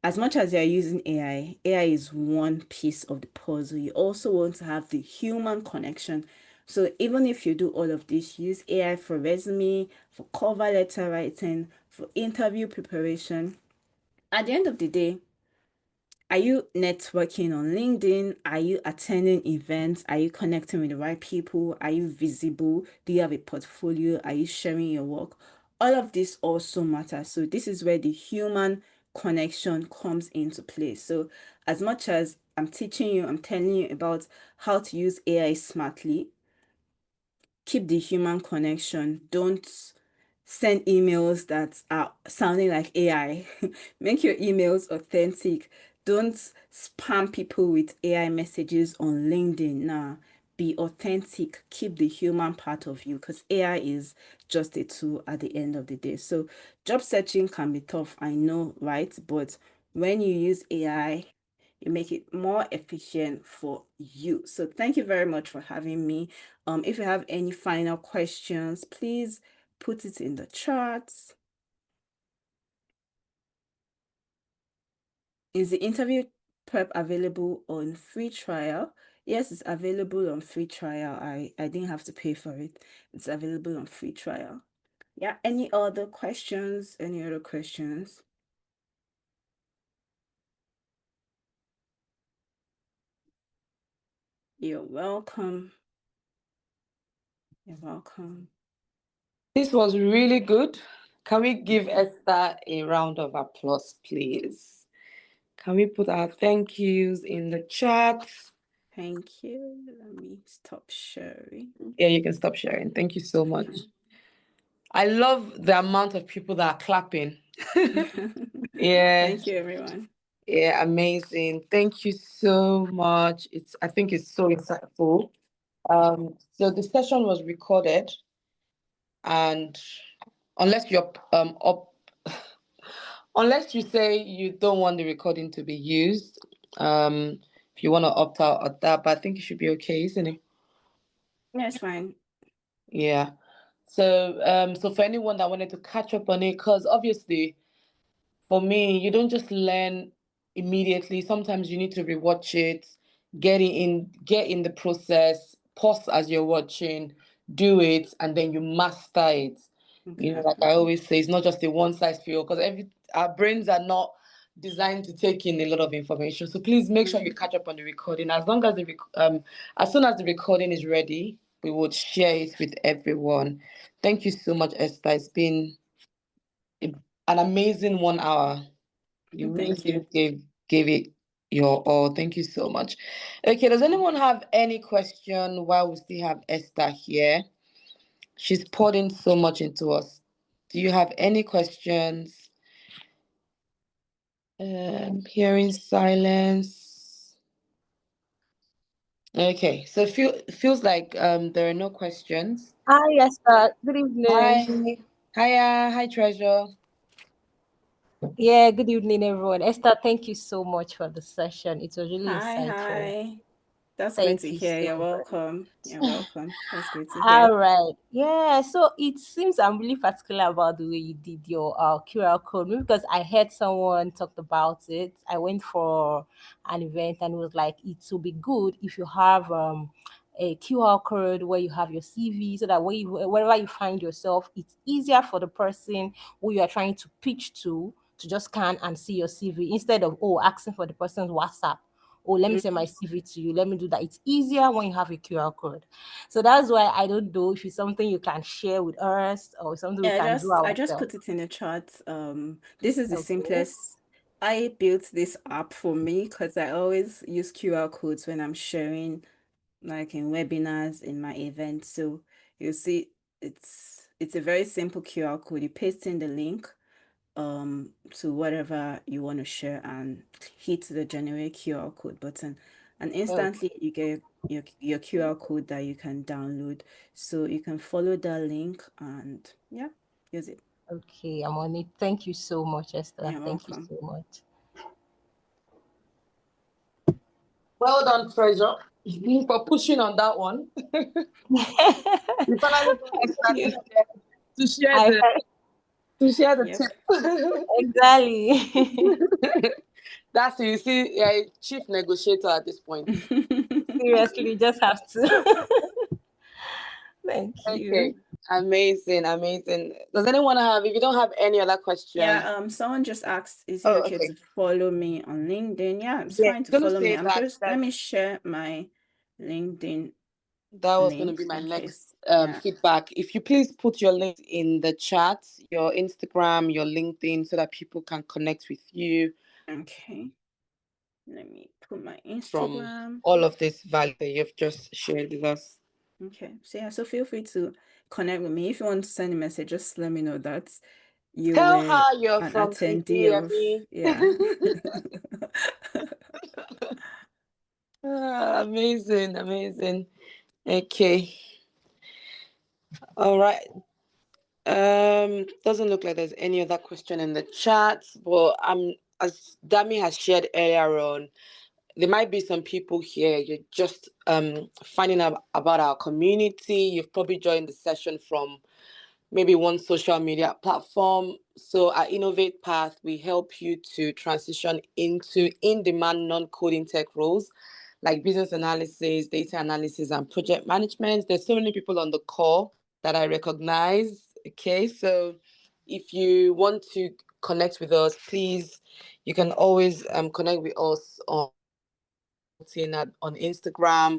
Speaker 1: as much as you're using AI is one piece of the puzzle. You also want to have the human connection. So even if you do all of this, use AI for resume, for cover letter writing, for interview preparation. At the end of the day, are you networking on LinkedIn? Are you attending events? Are you connecting with the right people? Are you visible? Do you have a portfolio? Are you sharing your work? All of this also matters. So this is where the human connection comes into play. So as much as I'm teaching you, I'm telling you about how to use AI smartly, keep the human connection. Don't send emails that are sounding like AI. Make your emails authentic. Don't spam people with AI messages on LinkedIn. Nah, be authentic. Keep the human part of you because AI is just a tool at the end of the day. So, job searching can be tough, I know, right? But when you use AI, you make it more efficient for you. So, thank you very much for having me. If you have any final questions, please put it in the charts. Is the interview prep available on free trial? Yes, it's available on free trial. I didn't have to pay for it. It's available on free trial. Yeah, any other questions? Any other questions? You're welcome. You're welcome.
Speaker 2: This was really good. Can we give Esther a round of applause, please? Can we put our thank yous in the chat?
Speaker 1: Thank you. Let me stop sharing.
Speaker 2: Yeah, you can stop sharing. Thank you so much.
Speaker 1: Okay.
Speaker 2: I love the amount of people that are clapping. Yeah.
Speaker 1: Thank you, everyone.
Speaker 2: Yeah, amazing. Thank you so much. I think it's so insightful. So the session was recorded, and unless you're up, unless you say you don't want the recording to be used, if you want to opt out of that, but I think it should be okay, isn't it?
Speaker 1: Yeah, it's fine.
Speaker 2: Yeah. So for anyone that wanted to catch up on it, because obviously for me, you don't just learn immediately. Sometimes you need to rewatch it, get in the process, pause as you're watching, do it, and then you master it. Like I always say, it's not just a one size fits all because our brains are not designed to take in a lot of information. So please make sure you catch up on the recording. As soon as the recording is ready, we would share it with everyone. Thank you so much, Esther. It's been an amazing 1 hour. You really
Speaker 1: Thank you.
Speaker 2: gave it your all. Thank you so much. Okay, does anyone have any question while we still have Esther here? She's poured in so much into us. Do you have any questions? Hearing silence. Okay, so feels like there are no questions.
Speaker 4: Hi, Esther. Good
Speaker 2: Hi,
Speaker 4: evening.
Speaker 2: hi, Treasure.
Speaker 4: Yeah, good evening, everyone. Esther, thank you so much for the session. It was really
Speaker 1: Hi,
Speaker 4: insightful.
Speaker 1: hi. That's great
Speaker 4: Thank
Speaker 1: to
Speaker 4: you
Speaker 1: hear. You're
Speaker 4: so
Speaker 1: welcome. You're welcome. That's great to hear.
Speaker 4: All right. Yeah. So it seems I'm really particular about the way you did your QR code, maybe because I heard someone talked about it. I went for an event and it was like it will be good if you have a QR code where you have your CV, so that wherever you find yourself, it's easier for the person who you are trying to pitch to just scan and see your CV instead of asking for the person's WhatsApp. Oh, let me send my CV to you. Let me do that. It's easier when you have a QR code. So that's why I don't know if it's something you can share with us or something we
Speaker 1: Yeah,
Speaker 4: can do
Speaker 1: I just
Speaker 4: ourselves.
Speaker 1: put it in the chat. This is the
Speaker 4: Okay.
Speaker 1: simplest. I built this app for me because I always use QR codes when I'm sharing, like in webinars, in my events. So you see, it's a very simple QR code. You paste in the link to whatever you want to share and hit the generate QR code button, and
Speaker 4: Oh,
Speaker 1: instantly you get your QR code that you can download. So you can follow that link and yeah, use it.
Speaker 4: okay. I'm on it. Thank you so much, Esther.
Speaker 1: You're
Speaker 4: Thank you
Speaker 1: welcome.
Speaker 4: so much.
Speaker 2: Well done, Treasure, for pushing on that one. You finally got Esther
Speaker 4: You-
Speaker 2: to share
Speaker 4: I
Speaker 2: the
Speaker 4: heard
Speaker 2: to share the
Speaker 1: Yep.
Speaker 2: tip.
Speaker 4: exactly.
Speaker 2: That's you see, you're a chief negotiator at this point.
Speaker 4: Seriously, you just have to. Thank
Speaker 2: Okay,
Speaker 4: you.
Speaker 2: amazing, amazing. Does anyone have? If you don't have any other question,
Speaker 1: Yeah, someone just asked, is it
Speaker 2: oh,
Speaker 1: okay
Speaker 2: okay.
Speaker 1: to follow me on LinkedIn? Yeah, it's
Speaker 2: Yeah,
Speaker 1: fine to
Speaker 2: I'm gonna
Speaker 1: follow me.
Speaker 2: say
Speaker 1: I'm
Speaker 2: that
Speaker 1: just, let
Speaker 2: that
Speaker 1: me share my LinkedIn
Speaker 2: that was gonna
Speaker 1: link
Speaker 2: be my
Speaker 1: in case.
Speaker 2: next
Speaker 1: Yeah.
Speaker 2: feedback. If you please put your links in the chat, your Instagram, your LinkedIn, so that people can connect with you
Speaker 1: Okay. Let me put my
Speaker 2: from
Speaker 1: Instagram.
Speaker 2: all of this value that you've just shared with us.
Speaker 1: Okay. So yeah, so feel free to connect with me. If you want to send a message, just let me know that you
Speaker 2: Tell
Speaker 1: were
Speaker 2: her you're
Speaker 1: an
Speaker 2: from
Speaker 1: attendee of,
Speaker 2: Ibiyemi.
Speaker 1: yeah.
Speaker 2: Amazing, amazing. Okay. All right. Doesn't look like there's any other question in the chat, but as Dami has shared earlier on, there might be some people here. You're just finding out about our community. You've probably joined the session from maybe one social media platform. So at Innovate Path, we help you to transition into in-demand non-coding tech roles like business analysis, data analysis, and project management. There's so many people on the call that I recognize. Okay, so if you want to connect with us, please, you can always connect with us on on Instagram.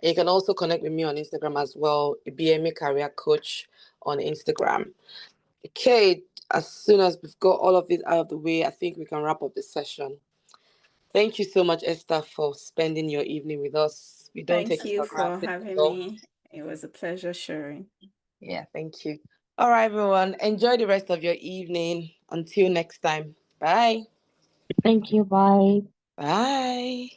Speaker 2: And you can also connect with me on Instagram as well, Ibiyemi Career Coach on Instagram. Okay, as soon as we've got all of this out of the way, I think we can wrap up the session. Thank you so much, Esther, for spending your evening with us. We don't take
Speaker 1: Thank
Speaker 2: it
Speaker 1: you
Speaker 2: for
Speaker 1: for
Speaker 2: granted at
Speaker 1: having
Speaker 2: all.
Speaker 1: me. It was a pleasure sharing.
Speaker 2: Yeah, thank you. All right, everyone. Enjoy the rest of your evening. Until next time. Bye.
Speaker 4: Thank you. Bye.
Speaker 2: Bye.